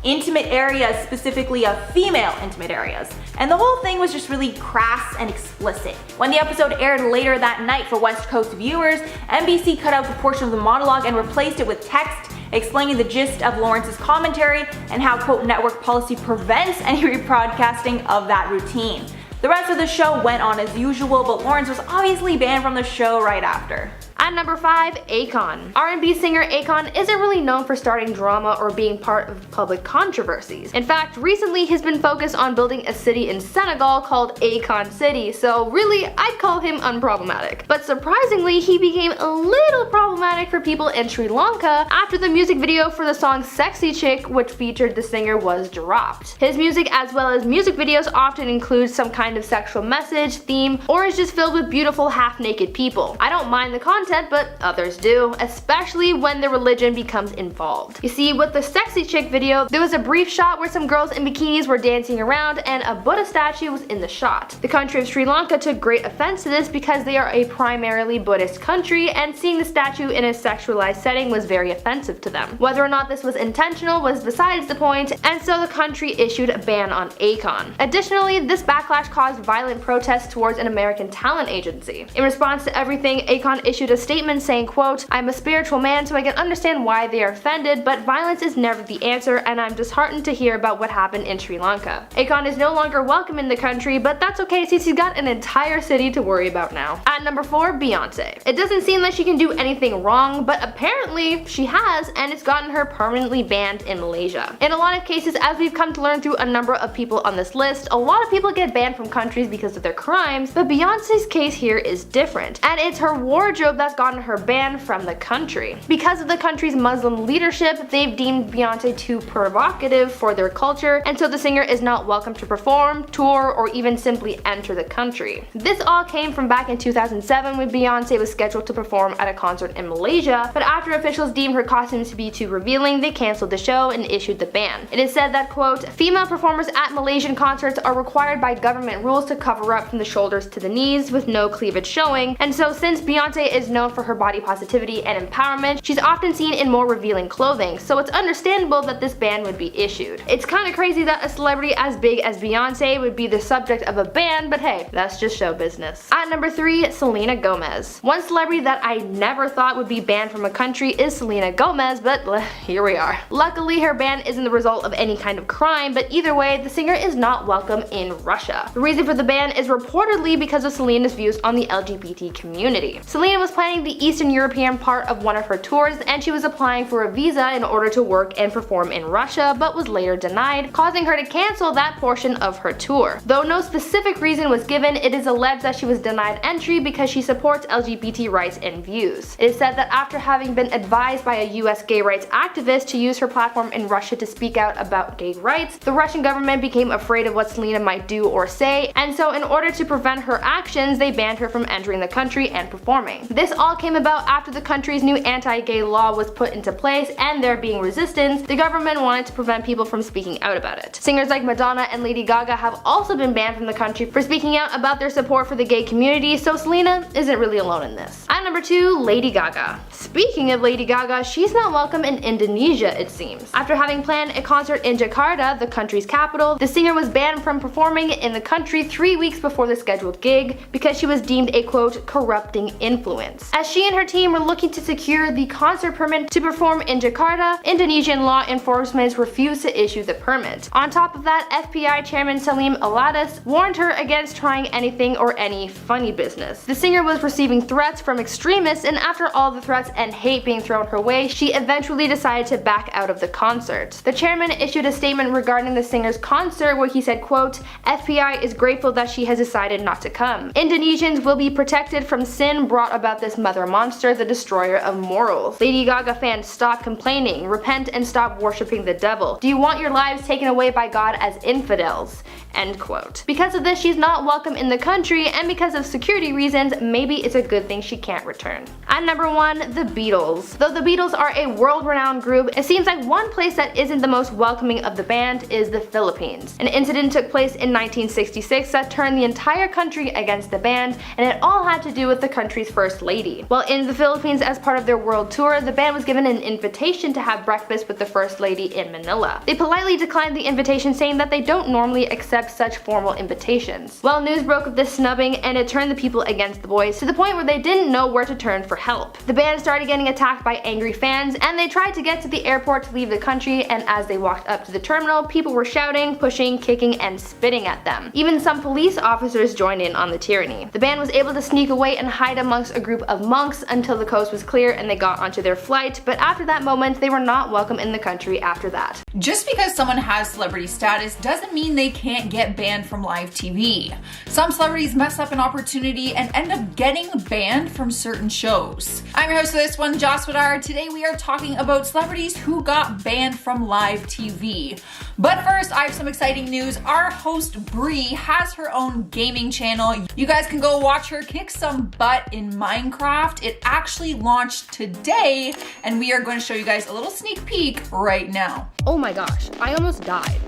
intimate areas, specifically of female intimate areas. And the whole thing was just really crass and explicit. When the episode aired later that night for West Coast viewers, NBC cut out the portion of the monologue and replaced it with text explaining the gist of Lawrence's commentary and how, quote, network policy prevents any rebroadcasting of that routine. The rest of the show went on as usual, but Lawrence was obviously banned from the show right after. At number 5, Akon. R&B singer Akon isn't really known for starting drama or being part of public controversies. In fact, recently he's been focused on building a city in Senegal called Akon City, so really I'd call him unproblematic. But surprisingly, he became a little problematic for people in Sri Lanka after the music video for the song Sexy Chick, which featured the singer, was dropped. His music as well as music videos often include some kind of sexual message, theme, or is just filled with beautiful half-naked people. I don't mind the content, but others do, especially when the religion becomes involved. You see, with the Sexy Chick video, there was a brief shot where some girls in bikinis were dancing around and a Buddha statue was in the shot. The country of Sri Lanka took great offense to this because they are a primarily Buddhist country, and seeing the statue in a sexualized setting was very offensive to them. Whether or not this was intentional was besides the point, and so the country issued a ban on Akon. Additionally, this backlash caused violent protests towards an American talent agency. In response to everything, Akon issued a statement saying, quote, "I'm a spiritual man, so I can understand why they are offended, but violence is never the answer, and I'm disheartened to hear about what happened in Sri Lanka. Akon is no longer welcome in the country, but that's okay since he's got an entire city to worry about now." At number 4, Beyonce. It doesn't seem like she can do anything wrong, but apparently she has, and it's gotten her permanently banned in Malaysia. In a lot of cases, as we've come to learn through a number of people on this list, a lot of people get banned from countries because of their crimes, but Beyonce's case here is different, and it's her wardrobe that's gotten her banned from the country. Because of the country's Muslim leadership, they've deemed Beyonce too provocative for their culture, and so the singer is not welcome to perform, tour, or even simply enter the country. This all came from back in 2007 when Beyonce was scheduled to perform at a concert in Malaysia, but after officials deemed her costumes to be too revealing, they cancelled the show and issued the ban. It is said that, quote, "Female performers at Malaysian concerts are required by government rules to cover up from the shoulders to the knees with no cleavage showing, and so since Beyonce is known for her body positivity and empowerment, she's often seen in more revealing clothing, so it's understandable that this ban would be issued." It's kinda crazy that a celebrity as big as Beyonce would be the subject of a ban, but hey, that's just show business. At number 3, Selena Gomez. One celebrity that I never thought would be banned from a country is Selena Gomez, but here we are. Luckily, her ban isn't the result of any kind of crime, but either way, the singer is not welcome in Russia. The reason for the ban is reportedly because of Selena's views on the LGBT community. Selena was planning the Eastern European part of one of her tours, and she was applying for a visa in order to work and perform in Russia, but was later denied, causing her to cancel that portion of her tour. Though no specific reason was given, it is alleged that she was denied entry because she supports LGBT rights and views. It is said that after having been advised by a US gay rights activist to use her platform in Russia to speak out about gay rights, the Russian government became afraid of what Selena might do or say, and so in order to prevent her actions, they banned her from entering the country and performing. This all came about after the country's new anti-gay law was put into place, and there being resistance, the government wanted to prevent people from speaking out about it. Singers like Madonna and Lady Gaga have also been banned from the country for speaking out about their support for the gay community, so Selena isn't really alone in this. At number 2, Lady Gaga. Speaking of Lady Gaga, she's not welcome in Indonesia, it seems. After having planned a concert in Jakarta, the country's capital, the singer was banned from performing in the country 3 weeks before the scheduled gig because she was deemed a quote corrupting influence. As she and her team were looking to secure the concert permit to perform in Jakarta, Indonesian law enforcement refused to issue the permit. On top of that, FBI Chairman Salim Alatas warned her against trying anything or any funny business. The singer was receiving threats from extremists, and after all the threats and hate being thrown her way, she eventually decided to back out of the concert. The chairman issued a statement regarding the singer's concert where he said, quote, FBI is grateful that she has decided not to come. Indonesians will be protected from sin brought about this mother monster, the destroyer of morals. Lady Gaga fans, stop complaining, repent and stop worshipping the devil. Do you want your lives taken away by God as infidels? End quote. Because of this, she's not welcome in the country, and because of security reasons, maybe it's a good thing she can't return. At number 1, the Beatles. Though the Beatles are a world-renowned group, it seems like one place that isn't the most welcoming of the band is the Philippines. An incident took place in 1966 that turned the entire country against the band, and it all had to do with the country's first lady. While in the Philippines as part of their world tour, the band was given an invitation to have breakfast with the first lady in Manila. They politely declined the invitation, saying that they don't normally accept such formal invitations. Well, news broke of this snubbing, and it turned the people against the boys to the point where they didn't know where to turn for help. The band started getting attacked by angry fans, and they tried to get to the airport to leave the country, and as they walked up to the terminal, people were shouting, pushing, kicking, and spitting at them. Even some police officers joined in on the tyranny. The band was able to sneak away and hide amongst a group of monks until the coast was clear and they got onto their flight, but after that moment, they were not welcome in the country after that. Just because someone has celebrity status doesn't mean they can't get banned from live TV. Some celebrities mess up an opportunity and end up getting banned from certain shows. I'm your host for this one, Joss Wadar. Today we are talking about celebrities who got banned from live TV. But first, I have some exciting news. Our host Bree has her own gaming channel. You guys can go watch her kick some butt in Minecraft. It actually launched today, and we are going to show you guys a little sneak peek right now. Oh my gosh, I almost died.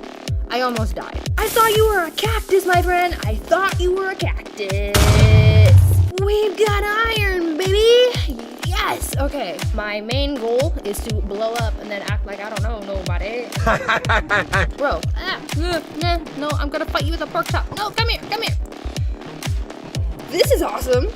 I thought you were a cactus, my friend. I thought you were a cactus. We've got iron, baby. Yes. Okay, my main goal is to blow up and then act like I don't know nobody. Bro, no, I'm gonna fight you with a pork chop. No, come here. This is awesome.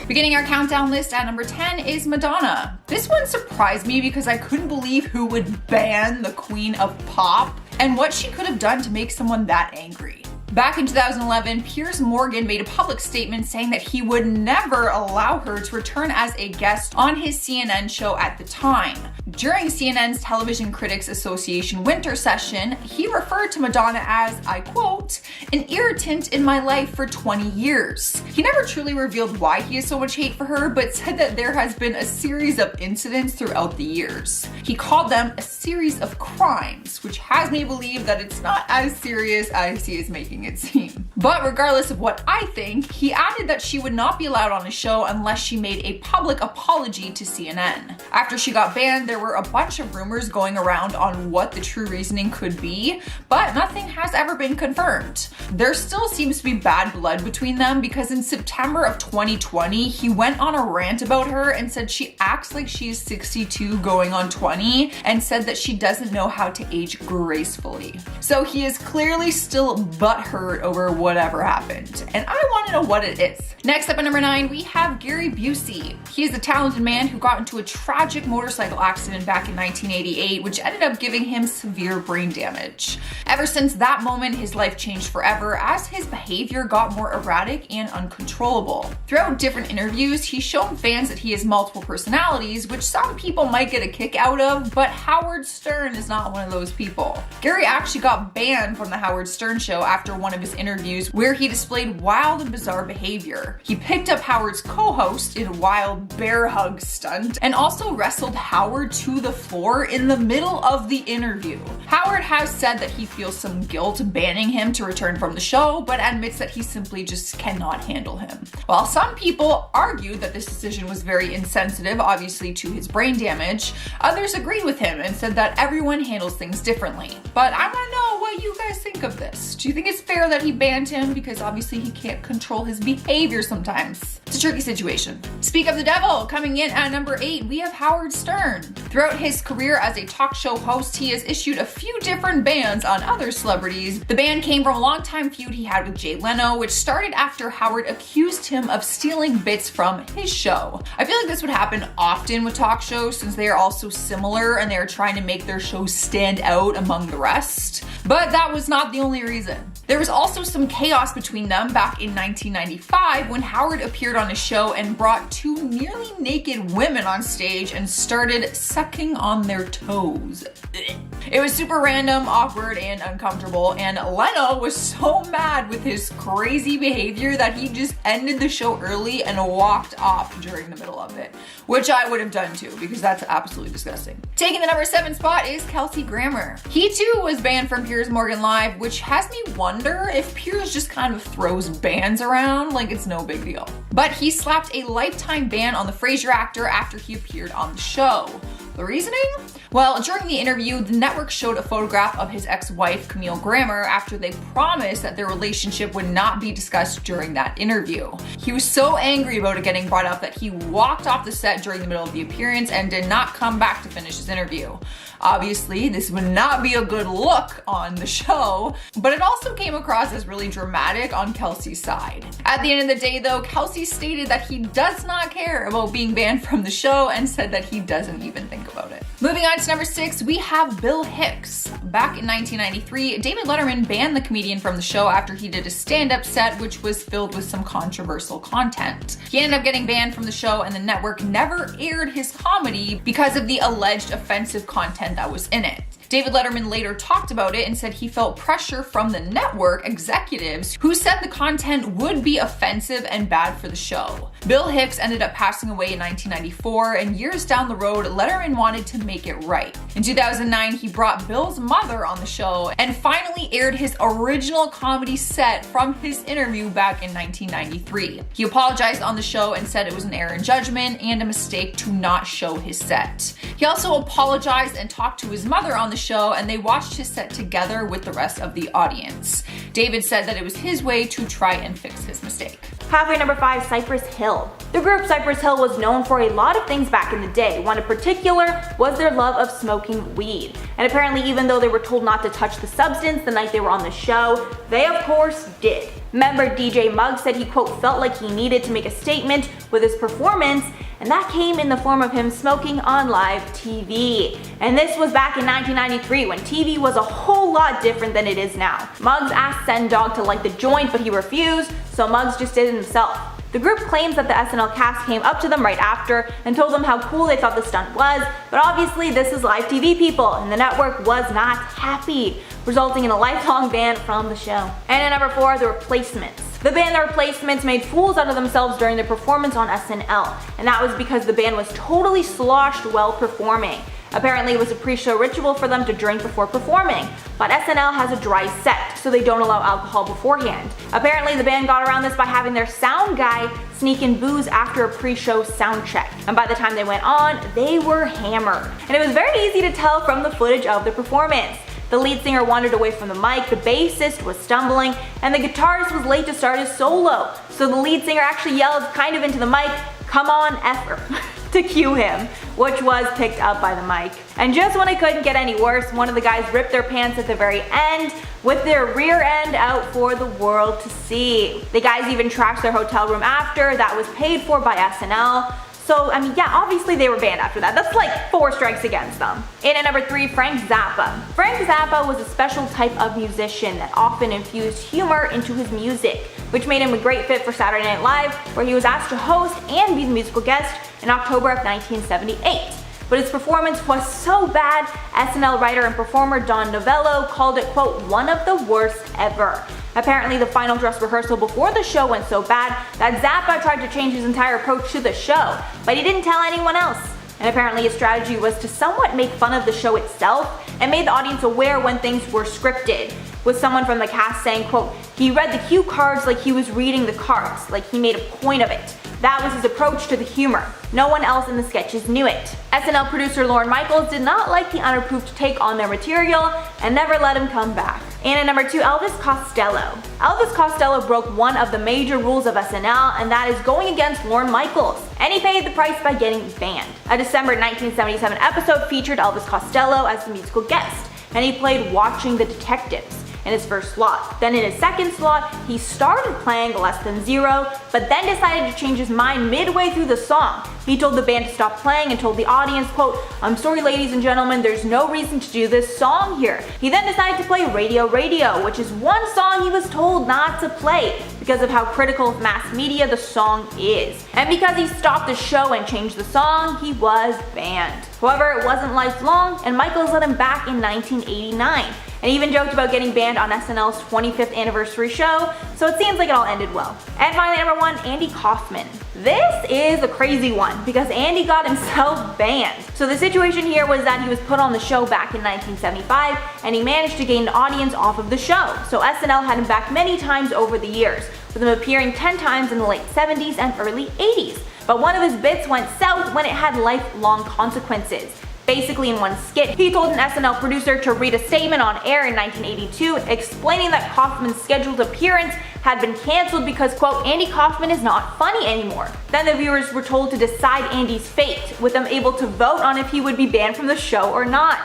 Beginning our countdown list at number 10 is Madonna. This one surprised me because I couldn't believe who would ban the queen of pop and what she could have done to make someone that angry. Back in 2011, Piers Morgan made a public statement saying that he would never allow her to return as a guest on his CNN show at the time. During CNN's Television Critics Association winter session, he referred to Madonna as, I quote, an irritant in my life for 20 years. He never truly revealed why he has so much hate for her, but said that there has been a series of incidents throughout the years. He called them a series of crimes, which has me believe that it's not as serious as he is making it seem. But regardless of what I think, he added that she would not be allowed on the show unless she made a public apology to CNN. After she got banned, there were a bunch of rumors going around on what the true reasoning could be, but nothing has ever been confirmed. There still seems to be bad blood between them because in September of 2020, he went on a rant about her and said she acts like she's 62 going on 20 and said that she doesn't know how to age gracefully. So he is clearly still butthurt over whatever happened, and I want to know what it is. Next up at number 9, we have Gary Busey. He is a talented man who got into a tragic motorcycle accident back in 1988, which ended up giving him severe brain damage. Ever since that moment, his life changed forever as his behavior got more erratic and uncontrollable. Throughout different interviews, he's shown fans that he has multiple personalities, which some people might get a kick out of, but Howard Stern is not one of those people. Gary actually got banned from the Howard Stern show after one of his interviews where he displayed wild and bizarre behavior. He picked up Howard's co-host in a wild bear hug stunt and also wrestled Howard to the floor in the middle of the interview. Howard has said that he feels some guilt banning him to return from the show, but admits that he simply just cannot handle him. While some people argued that this decision was very insensitive, obviously to his brain damage, others agreed with him and said that everyone handles things differently. But I want to know what you guys think of this. Do you think it's fair that he banned him? Because obviously he can't control his behavior sometimes. It's a tricky situation. Speak of the devil, coming in at number 8, we have Howard Stern. Throughout his career as a talk show host, he has issued a few different bans on other celebrities. The ban came from a longtime feud he had with Jay Leno, which started after Howard accused him of stealing bits from his show. I feel like this would happen often with talk shows since they are all so similar and they are trying to make their shows stand out among the rest. But that was not the only reason. There was also some chaos between them back in 1995 when Howard appeared on a show and brought 2 nearly naked women on stage and started sucking on their toes. It was super random, awkward, and uncomfortable, and Leno was so mad with his crazy behavior that he just ended the show early and walked off during the middle of it, which I would have done too, because that's absolutely disgusting. Taking the number 7 spot is Kelsey Grammer. He too was banned from Piers Morgan Live, which has me wonder if Piers just kind of throws bans around like it's no big deal. But he slapped a lifetime ban on the Frasier actor after he appeared on the show. The reasoning? Well, during the interview, the network showed a photograph of his ex-wife, Camille Grammer, after they promised that their relationship would not be discussed during that interview. He was so angry about it getting brought up that he walked off the set during the middle of the appearance and did not come back to finish his interview. Obviously, this would not be a good look on the show, but it also came across as really dramatic on Kelsey's side. At the end of the day though, Kelsey stated that he does not care about being banned from the show and said that he doesn't even think about it. Moving on to number 6, we have Bill Hicks. Back in 1993, David Letterman banned the comedian from the show after he did a stand-up set which was filled with some controversial content. He ended up getting banned from the show and the network never aired his comedy because of the alleged offensive content that was in it. David Letterman later talked about it and said he felt pressure from the network executives who said the content would be offensive and bad for the show. Bill Hicks ended up passing away in 1994, and years down the road, Letterman wanted to make it right. In 2009, he brought Bill's mother on the show and finally aired his original comedy set from his interview back in 1993. He apologized on the show and said it was an error in judgment and a mistake to not show his set. He also apologized and talked to his mother on the show, and they watched his set together with the rest of the audience. David said that it was his way to try and fix his mistake. Halfway number 5, Cypress Hill. The group Cypress Hill was known for a lot of things back in the day. One in particular was their love of smoking weed. And apparently, even though they were told not to touch the substance the night they were on the show, they of course did. Member DJ Muggs said he quote felt like he needed to make a statement with his performance, and that came in the form of him smoking on live TV. And this was back in 1993 when TV was a whole lot different than it is now. Muggs asked Sen Dog to light the joint, but he refused, so Muggs just did it himself. The group claims that the SNL cast came up to them right after and told them how cool they thought the stunt was, but obviously this is live TV people, and the network was not happy, resulting in a lifelong ban from the show. And at number 4, The Replacements. The band The Replacements made fools out of themselves during their performance on SNL, and that was because the band was totally sloshed while performing. Apparently it was a pre-show ritual for them to drink before performing, but SNL has a dry set, so they don't allow alcohol beforehand. Apparently the band got around this by having their sound guy sneak in booze after a pre-show sound check, and by the time they went on, they were hammered. And it was very easy to tell from the footage of the performance. The lead singer wandered away from the mic, the bassist was stumbling, and the guitarist was late to start his solo. So the lead singer actually yelled kind of into the mic, "Come on, effer," to cue him, which was picked up by the mic. And just when it couldn't get any worse, one of the guys ripped their pants at the very end with their rear end out for the world to see. The guys even trashed their hotel room after, that was paid for by SNL. So, I mean, yeah, obviously they were banned after that. That's like 4 strikes against them. In at number 3, Frank Zappa. Frank Zappa was a special type of musician that often infused humor into his music, which made him a great fit for Saturday Night Live, where he was asked to host and be the musical guest in October of 1978. But his performance was so bad, SNL writer and performer Don Novello called it, quote, one of the worst ever. Apparently the final dress rehearsal before the show went so bad that Zappa tried to change his entire approach to the show, but he didn't tell anyone else. And apparently his strategy was to somewhat make fun of the show itself and made the audience aware when things were scripted, with someone from the cast saying, quote, he read the cue cards like he was reading the cards, like he made a point of it. That was his approach to the humor. No one else in the sketches knew it. SNL producer Lorne Michaels did not like the unapproved take on their material and never let him come back. And at number 2, Elvis Costello. Elvis Costello broke one of the major rules of SNL, and that is going against Lorne Michaels. And he paid the price by getting banned. A December 1977 episode featured Elvis Costello as the musical guest, and he played Watching the Detectives in his first slot. Then in his second slot, he started playing Less Than Zero, but then decided to change his mind midway through the song. He told the band to stop playing and told the audience, quote, I'm sorry ladies and gentlemen, there's no reason to do this song here. He then decided to play Radio Radio, which is one song he was told not to play because of how critical of mass media the song is. And because he stopped the show and changed the song, he was banned. However, it wasn't lifelong, and Michaels let him back in 1989. And even joked about getting banned on SNL's 25th anniversary show, so it seems like it all ended well. And finally, number 1, Andy Kaufman. This is a crazy one because Andy got himself banned. So the situation here was that he was put on the show back in 1975 and he managed to gain an audience off of the show. So SNL had him back many times over the years, with him appearing 10 times in the late 70s and early 80s. But one of his bits went south when it had lifelong consequences. Basically, in one skit, he told an SNL producer to read a statement on air in 1982 explaining that Kaufman's scheduled appearance had been cancelled because, quote, Andy Kaufman is not funny anymore. Then the viewers were told to decide Andy's fate, with them able to vote on if he would be banned from the show or not.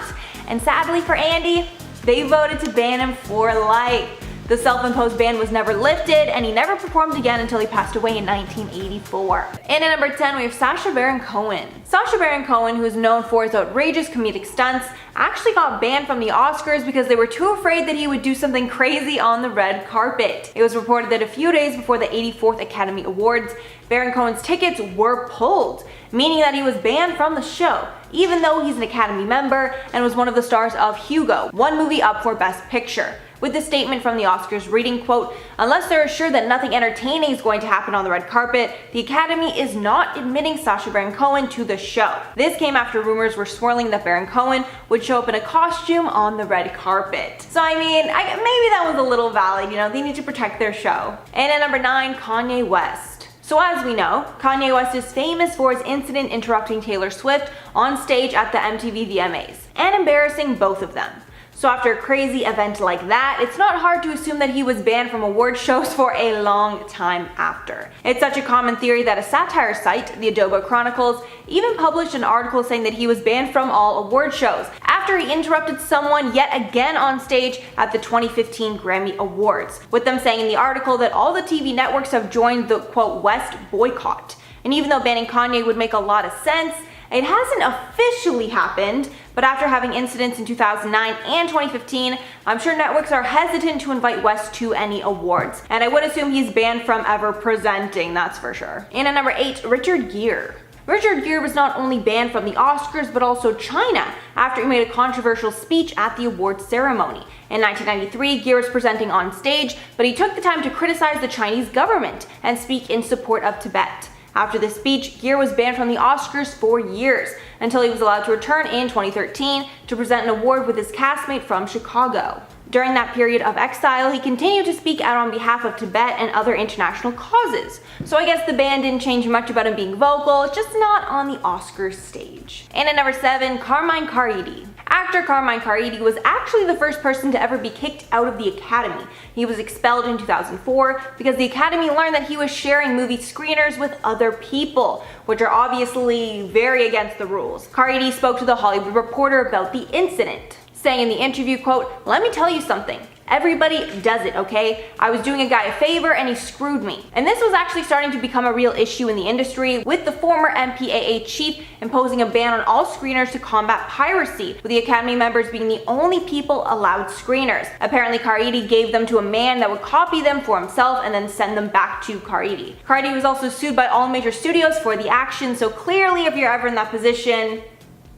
And sadly for Andy, they voted to ban him for life. The self-imposed ban was never lifted, and he never performed again until he passed away in 1984. And at number 10, we have Sacha Baron Cohen. Sacha Baron Cohen, who is known for his outrageous comedic stunts, actually got banned from the Oscars because they were too afraid that he would do something crazy on the red carpet. It was reported that a few days before the 84th Academy Awards, Baron Cohen's tickets were pulled, meaning that he was banned from the show, even though he's an Academy member and was one of the stars of Hugo, one movie up for Best Picture. With the statement from the Oscars reading, quote, unless they're assured that nothing entertaining is going to happen on the red carpet, the Academy is not admitting Sacha Baron Cohen to the show. This came after rumors were swirling that Baron Cohen would show up in a costume on the red carpet. So I mean, maybe that was a little valid, they need to protect their show. And at number 9, Kanye West. So as we know, Kanye West is famous for his incident interrupting Taylor Swift on stage at the MTV VMAs, and embarrassing both of them. So after a crazy event like that, it's not hard to assume that he was banned from award shows for a long time after. It's such a common theory that a satire site, the Adobe Chronicles, even published an article saying that he was banned from all award shows after he interrupted someone yet again on stage at the 2015 Grammy Awards, with them saying in the article that all the TV networks have joined the, quote, West boycott. And even though banning Kanye would make a lot of sense, it hasn't officially happened, but after having incidents in 2009 and 2015, I'm sure networks are hesitant to invite West to any awards. And I would assume he's banned from ever presenting, that's for sure. And at number 8, Richard Gere. Richard Gere was not only banned from the Oscars, but also China after he made a controversial speech at the awards ceremony. In 1993, Gere was presenting on stage, but he took the time to criticize the Chinese government and speak in support of Tibet. After this speech, Gere was banned from the Oscars for years, until he was allowed to return in 2013 to present an award with his castmate from Chicago. During that period of exile, he continued to speak out on behalf of Tibet and other international causes. So I guess the ban didn't change much about him being vocal, just not on the Oscars stage. And at number 7, Carmine Caridi. Actor Carmine Caridi was actually the first person to ever be kicked out of the Academy. He was expelled in 2004 because the Academy learned that he was sharing movie screeners with other people, which are obviously very against the rules. Caridi spoke to The Hollywood Reporter about the incident, saying in the interview, quote, let me tell you something. Everybody does it, okay? I was doing a guy a favor and he screwed me. And this was actually starting to become a real issue in the industry, with the former MPAA chief imposing a ban on all screeners to combat piracy, with the Academy members being the only people allowed screeners. Apparently Caridi gave them to a man that would copy them for himself and then send them back to Caridi. Caridi was also sued by all major studios for the action, so clearly if you're ever in that position,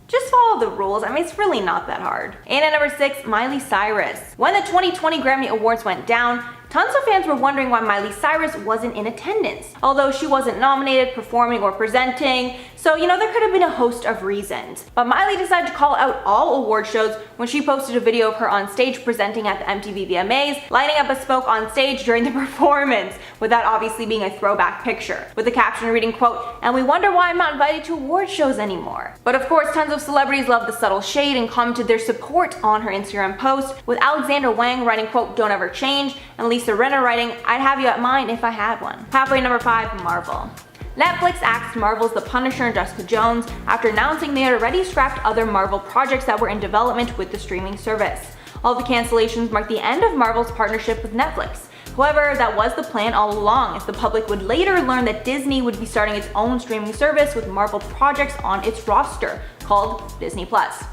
just follow the rules. I mean, it's really not that hard. And at number 6, Miley Cyrus. When the 2020 Grammy Awards went down, tons of fans were wondering why Miley Cyrus wasn't in attendance, although she wasn't nominated, performing, or presenting, So, there could have been a host of reasons. But Miley decided to call out all award shows when she posted a video of her on stage presenting at the MTV VMAs, lighting up a smoke on stage during the performance, with that obviously being a throwback picture, with the caption reading, quote, "And we wonder why I'm not invited to award shows anymore." But of course, tons of celebrities loved the subtle shade and commented their support on her Instagram post, with Alexander Wang writing, quote, "Don't ever change," and Lisa Rinna writing, "I'd have you at mine if I had one." Halfway number 5, Marvel. Netflix axed Marvel's The Punisher and Jessica Jones after announcing they had already scrapped other Marvel projects that were in development with the streaming service. All the cancellations mark the end of Marvel's partnership with Netflix. However, that was the plan all along, as the public would later learn that Disney would be starting its own streaming service with Marvel projects on its roster, called Disney+.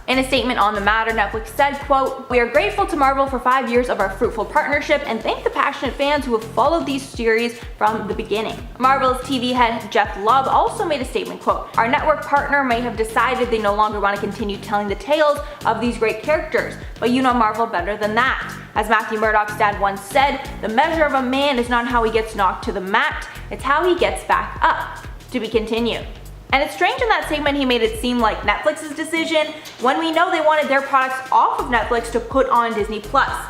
In a statement on the matter, Netflix said, quote, "We are grateful to Marvel for 5 years of our fruitful partnership and thank the passionate fans who have followed these series from the beginning." Marvel's TV head Jeff Lubb also made a statement, quote, "Our network partner may have decided they no longer want to continue telling the tales of these great characters, but you know Marvel better than that. As Matthew Murdock's dad once said, the measure of a man is not how he gets knocked to the mat, it's how he gets back up." To be continued. And it's strange in that statement he made it seem like Netflix's decision, when we know they wanted their products off of Netflix to put on Disney+.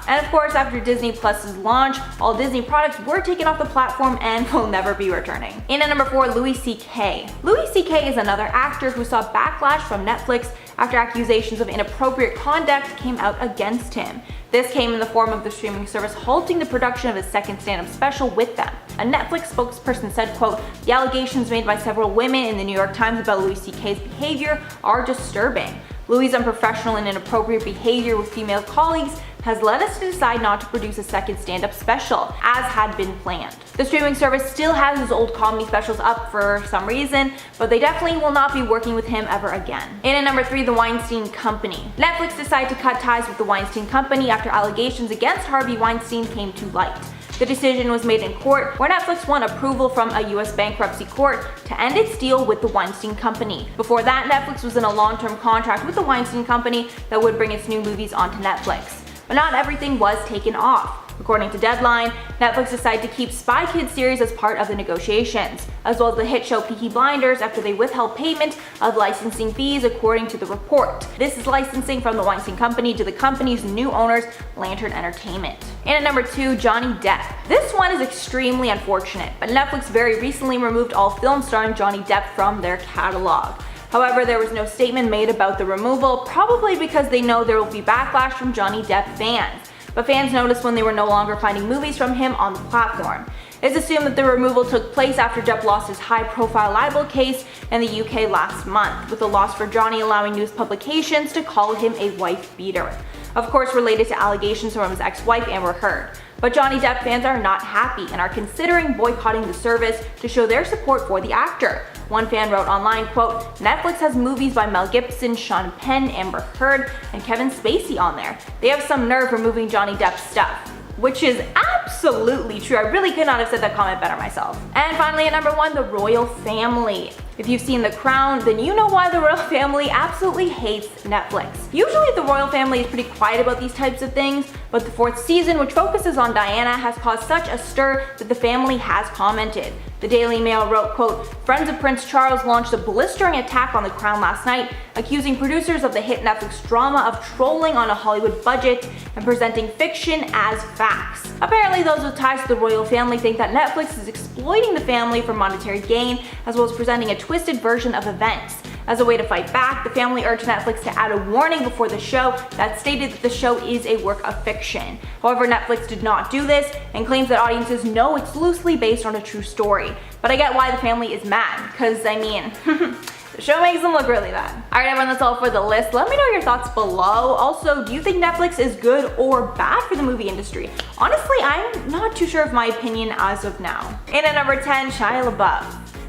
And of course, after Disney Plus's launch, all Disney products were taken off the platform and will never be returning. In at number 4, Louis C.K. Louis C.K. is another actor who saw backlash from Netflix after accusations of inappropriate conduct came out against him. This came in the form of the streaming service halting the production of his second stand-up special with them. A Netflix spokesperson said, quote, "The allegations made by several women in the New York Times about Louis C.K.'s behavior are disturbing. Louis' unprofessional and inappropriate behavior with female colleagues has led us to decide not to produce a second stand-up special, as had been planned." The streaming service still has his old comedy specials up for some reason, but they definitely will not be working with him ever again. In at number 3, The Weinstein Company. Netflix decided to cut ties with The Weinstein Company after allegations against Harvey Weinstein came to light. The decision was made in court, where Netflix won approval from a US bankruptcy court to end its deal with the Weinstein Company. Before that, Netflix was in a long-term contract with the Weinstein Company that would bring its new movies onto Netflix. But not everything was taken off. According to Deadline, Netflix decided to keep Spy Kids series as part of the negotiations, as well as the hit show Peaky Blinders after they withheld payment of licensing fees, according to the report. This is licensing from the Weinstein Company to the company's new owners, Lantern Entertainment. And at number 2, Johnny Depp. This one is extremely unfortunate, but Netflix very recently removed all films starring Johnny Depp from their catalog. However, there was no statement made about the removal, probably because they know there will be backlash from Johnny Depp fans. But fans noticed when they were no longer finding movies from him on the platform. It's assumed that the removal took place after Depp lost his high-profile libel case in the UK last month, with the loss for Johnny allowing news publications to call him a wife-beater. Of course, related to allegations from his ex-wife Amber Heard. But Johnny Depp fans are not happy and are considering boycotting the service to show their support for the actor. One fan wrote online, quote, "Netflix has movies by Mel Gibson, Sean Penn, Amber Heard, and Kevin Spacey on there. They have some nerve removing Johnny Depp's stuff." Which is absolutely true. I really could not have said that comment better myself. And finally at number 1, the royal family. If you've seen The Crown, then you know why the royal family absolutely hates Netflix. Usually the royal family is pretty quiet about these types of things, but the 4th season, which focuses on Diana, has caused such a stir that the family has commented. The Daily Mail wrote, quote, "Friends of Prince Charles launched a blistering attack on The Crown last night, accusing producers of the hit Netflix drama of trolling on a Hollywood budget and presenting fiction as facts." Apparently those with ties to the royal family think that Netflix is exploiting the family for monetary gain, as well as presenting a twisted version of events. As a way to fight back, the family urged Netflix to add a warning before the show that stated that the show is a work of fiction. However, Netflix did not do this and claims that audiences know it's loosely based on a true story. But I get why the family is mad, because I mean, the show makes them look really bad. Alright everyone, that's all for the list. Let me know your thoughts below. Also, do you think Netflix is good or bad for the movie industry? Honestly, I'm not too sure of my opinion as of now. And at number 10, Shia LaBeouf.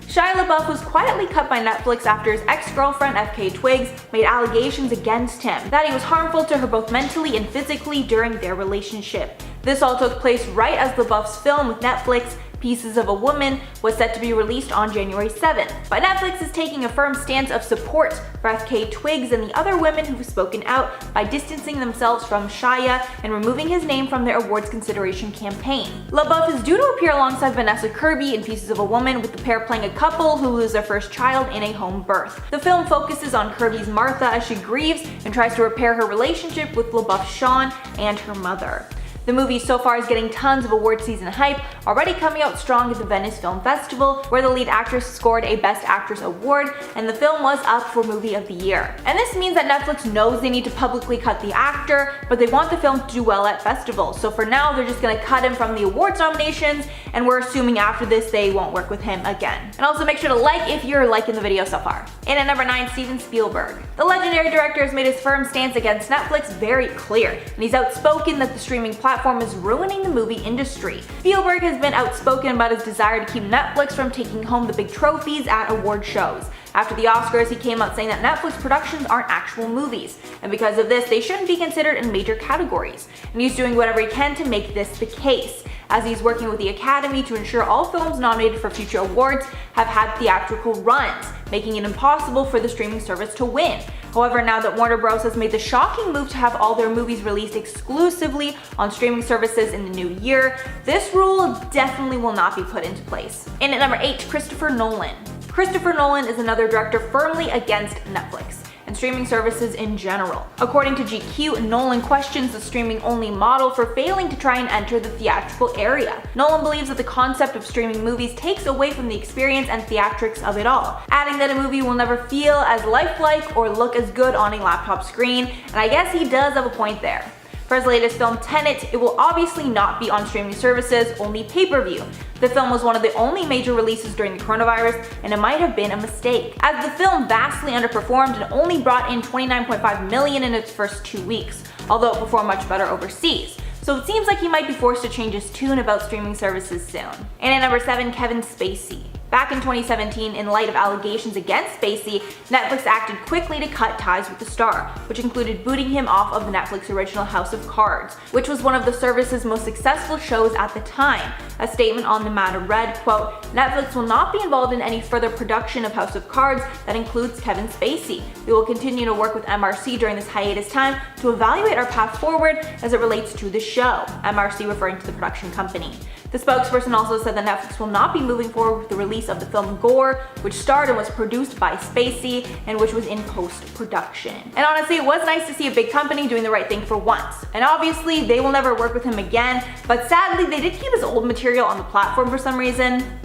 Shia LaBeouf was quietly cut by Netflix after his ex-girlfriend FK Twigs made allegations against him that he was harmful to her both mentally and physically during their relationship. This all took place right as LaBeouf's film with Netflix, Pieces of a Woman was set to be released on January 7th, but Netflix is taking a firm stance of support for FK Twigs and the other women who've spoken out by distancing themselves from Shia and removing his name from their awards consideration campaign. LaBeouf is due to appear alongside Vanessa Kirby in Pieces of a Woman, with the pair playing a couple who lose their first child in a home birth. The film focuses on Kirby's Martha as she grieves and tries to repair her relationship with LaBeouf's Sean and her mother. The movie so far is getting tons of award season hype, already coming out strong at the Venice Film Festival, where the lead actress scored a Best Actress award, and the film was up for Movie of the Year. And this means that Netflix knows they need to publicly cut the actor, but they want the film to do well at festivals. So for now, they're just gonna cut him from the awards nominations, and we're assuming after this they won't work with him again. And also make sure to like if you're liking the video so far. And at number 9, Steven Spielberg. The legendary director has made his firm stance against Netflix very clear, and he's outspoken that the streaming platform is ruining the movie industry. Spielberg has been outspoken about his desire to keep Netflix from taking home the big trophies at award shows. After the Oscars, he came out saying that Netflix productions aren't actual movies, and because of this, they shouldn't be considered in major categories. And he's doing whatever he can to make this the case, as he's working with the Academy to ensure all films nominated for future awards have had theatrical runs, making it impossible for the streaming service to win. However, now that Warner Bros. Has made the shocking move to have all their movies released exclusively on streaming services in the new year, this rule definitely will not be put into place. And at number 8, Christopher Nolan. Christopher Nolan is another director firmly against Netflix and streaming services in general. According to GQ, Nolan questions the streaming-only model for failing to try and enter the theatrical area. Nolan believes that the concept of streaming movies takes away from the experience and theatrics of it all, adding that a movie will never feel as lifelike or look as good on a laptop screen, and I guess he does have a point there. For his latest film, Tenet, it will obviously not be on streaming services, only pay-per-view. The film was one of the only major releases during the coronavirus, and it might have been a mistake, as the film vastly underperformed and only brought in $29.5 million in its first 2 weeks, although it performed much better overseas. So it seems like he might be forced to change his tune about streaming services soon. And at number 7, Kevin Spacey. Back in 2017, in light of allegations against Spacey, Netflix acted quickly to cut ties with the star, which included booting him off of the Netflix original House of Cards, which was one of the service's most successful shows at the time. A statement on the matter read, quote, "Netflix will not be involved in any further production of House of Cards that includes Kevin Spacey. We will continue to work with MRC during this hiatus time to evaluate our path forward as it relates to the show," MRC referring to the production company. The spokesperson also said that Netflix will not be moving forward with the release of the film Gore, which starred and was produced by Spacey and which was in post-production. And honestly, it was nice to see a big company doing the right thing for once. And obviously, they will never work with him again, but sadly, they did keep his old material on the platform for some reason.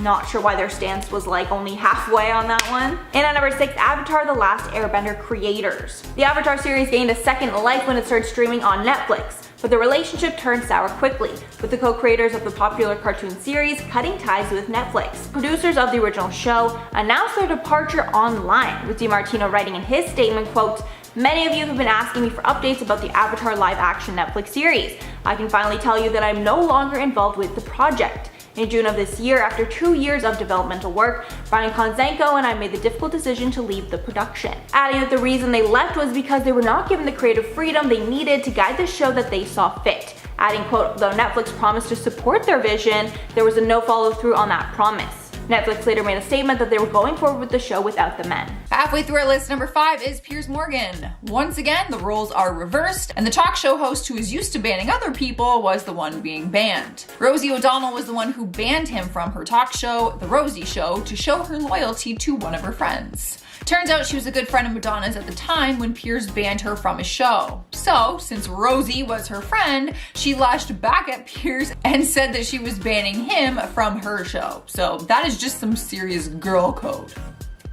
Not sure why their stance was like only halfway on that one. And at number 6, Avatar: The Last Airbender creators. The Avatar series gained a second life when it started streaming on Netflix, but the relationship turned sour quickly, with the co-creators of the popular cartoon series cutting ties with Netflix. Producers of the original show announced their departure online, with DiMartino writing in his statement, quote, "Many of you have been asking me for updates about the Avatar live-action Netflix series. I can finally tell you that I'm no longer involved with the project. In June of this year, after 2 years of developmental work, Brian Konzenko and I made the difficult decision to leave the production," adding that the reason they left was because they were not given the creative freedom they needed to guide the show that they saw fit. Adding, quote, "Though Netflix promised to support their vision, there was no follow-through on that promise." Netflix later made a statement that they were going forward with the show without the men. Halfway through our list, number 5 is Piers Morgan. Once again, the roles are reversed, and the talk show host who is used to banning other people was the one being banned. Rosie O'Donnell was the one who banned him from her talk show, The Rosie Show, to show her loyalty to one of her friends. Turns out she was a good friend of Madonna's at the time when Piers banned her from his show. So, since Rosie was her friend, she lashed back at Piers and said that she was banning him from her show. So that is just some serious girl code.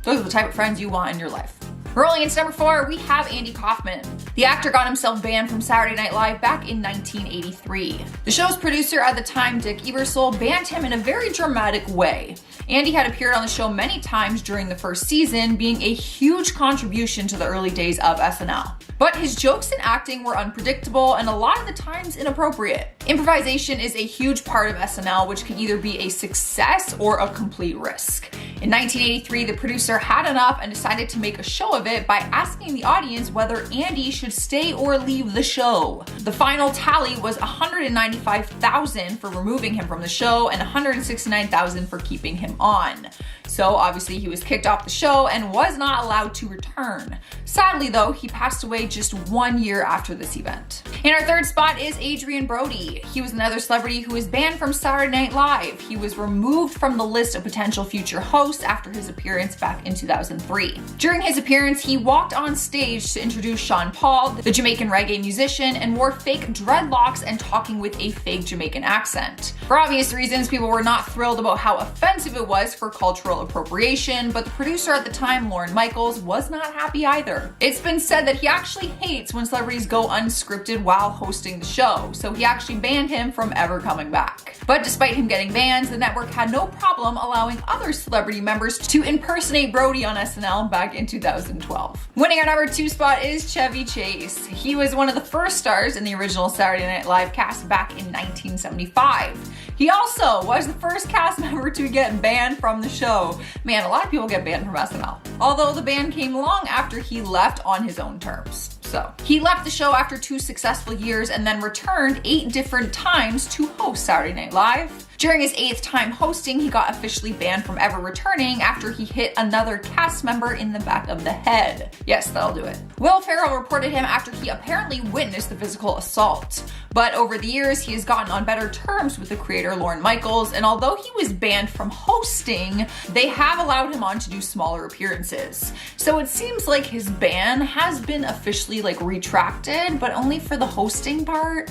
Those are the type of friends you want in your life. Rolling into number 4, we have Andy Kaufman. The actor got himself banned from Saturday Night Live back in 1983. The show's producer at the time, Dick Ebersol, banned him in a very dramatic way. Andy had appeared on the show many times during the first season, being a huge contribution to the early days of SNL. But his jokes and acting were unpredictable and a lot of the times inappropriate. Improvisation is a huge part of SNL, which can either be a success or a complete risk. In 1983, the producer had enough and decided to make a show of it by asking the audience whether Andy should stay or leave the show. The final tally was $195,000 for removing him from the show and $169,000 for keeping him on. So obviously he was kicked off the show and was not allowed to return. Sadly though, he passed away just 1 year after this event. In our third spot is Adrian Brody. He was another celebrity who was banned from Saturday Night Live. He was removed from the list of potential future hosts after his appearance back in 2003. During his appearance, he walked on stage to introduce Sean Paul, the Jamaican reggae musician, and wore fake dreadlocks and talking with a fake Jamaican accent. For obvious reasons, people were not thrilled about how offensive it was for cultural appropriation, but the producer at the time, Lorne Michaels, was not happy either. It's been said that he actually hates when celebrities go unscripted while hosting the show, so he actually banned him from ever coming back. But despite him getting banned, the network had no problem allowing other celebrity members to impersonate Brody on SNL back in 2012. Winning our number 2 spot is Chevy Chase. He was one of the first stars in the original Saturday Night Live cast back in 1975. He also was the first cast member to get banned from the show. Man, a lot of people get banned from SNL. Although the ban came long after he left on his own terms. So he left the show after 2 successful years and then returned 8 different times to host Saturday Night Live. During his 8th time hosting, he got officially banned from ever returning after he hit another cast member in the back of the head. Yes, that'll do it. Will Ferrell reported him after he apparently witnessed the physical assault. But over the years, he has gotten on better terms with the creator Lorne Michaels, and although he was banned from hosting, they have allowed him on to do smaller appearances. So it seems like his ban has been officially retracted, but only for the hosting part.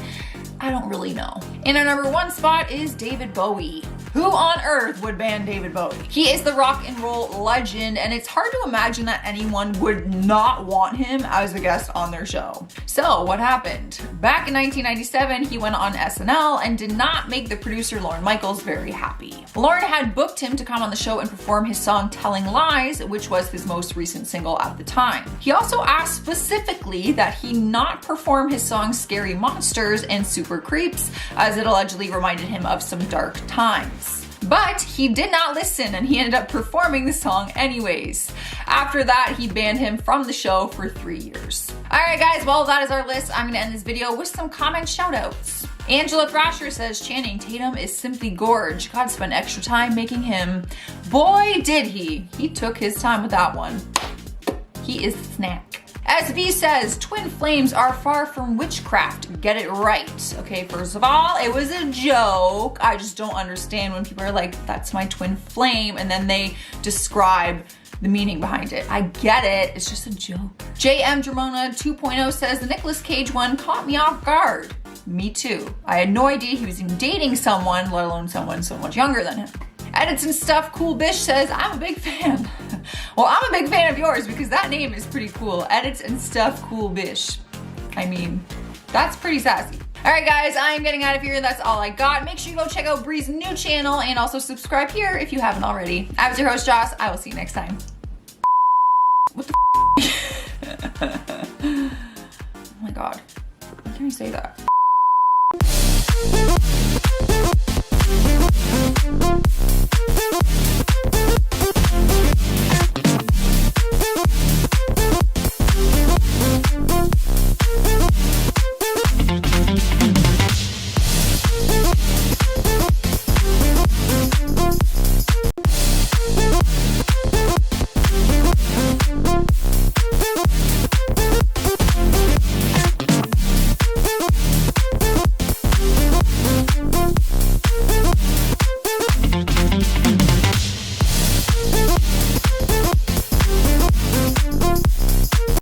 I don't really know. In our number 1 spot is David Bowie. Who on earth would ban David Bowie? He is the rock and roll legend, and it's hard to imagine that anyone would not want him as a guest on their show. So what happened? Back in 1997, he went on SNL and did not make the producer Lorne Michaels very happy. Lorne had booked him to come on the show and perform his song Telling Lies, which was his most recent single at the time. He also asked specifically that he not perform his song Scary Monsters and Super Creeps, as it allegedly reminded him of some dark times. But he did not listen and he ended up performing the song anyways. After that, he banned him from the show for 3 years. Alright guys, well that is our list. I'm gonna end this video with some comment shoutouts. Angela Thrasher says Channing Tatum is simply gorge. God spent extra time making him. Boy did he. He took his time with that one. He is a snack. SV says, twin flames are far from witchcraft. Get it right. Okay, first of all, it was a joke. I just don't understand when people are like, that's my twin flame, and then they describe the meaning behind it. I get it, it's just a joke. JM Dramona 2.0 says, the Nicolas Cage one caught me off guard. Me too. I had no idea he was even dating someone, let alone someone so much younger than him. Edits and Stuff Cool Bish says, I'm a big fan. Well, I'm a big fan of yours because that name is pretty cool. Edits and Stuff Cool Bish. I mean, that's pretty sassy. Alright guys, I'm getting out of here. That's all I got. Make sure you go check out Bree's new channel and also subscribe here if you haven't already. I was your host, Joss. I will see you next time. What the Oh my god. Why can't you say that?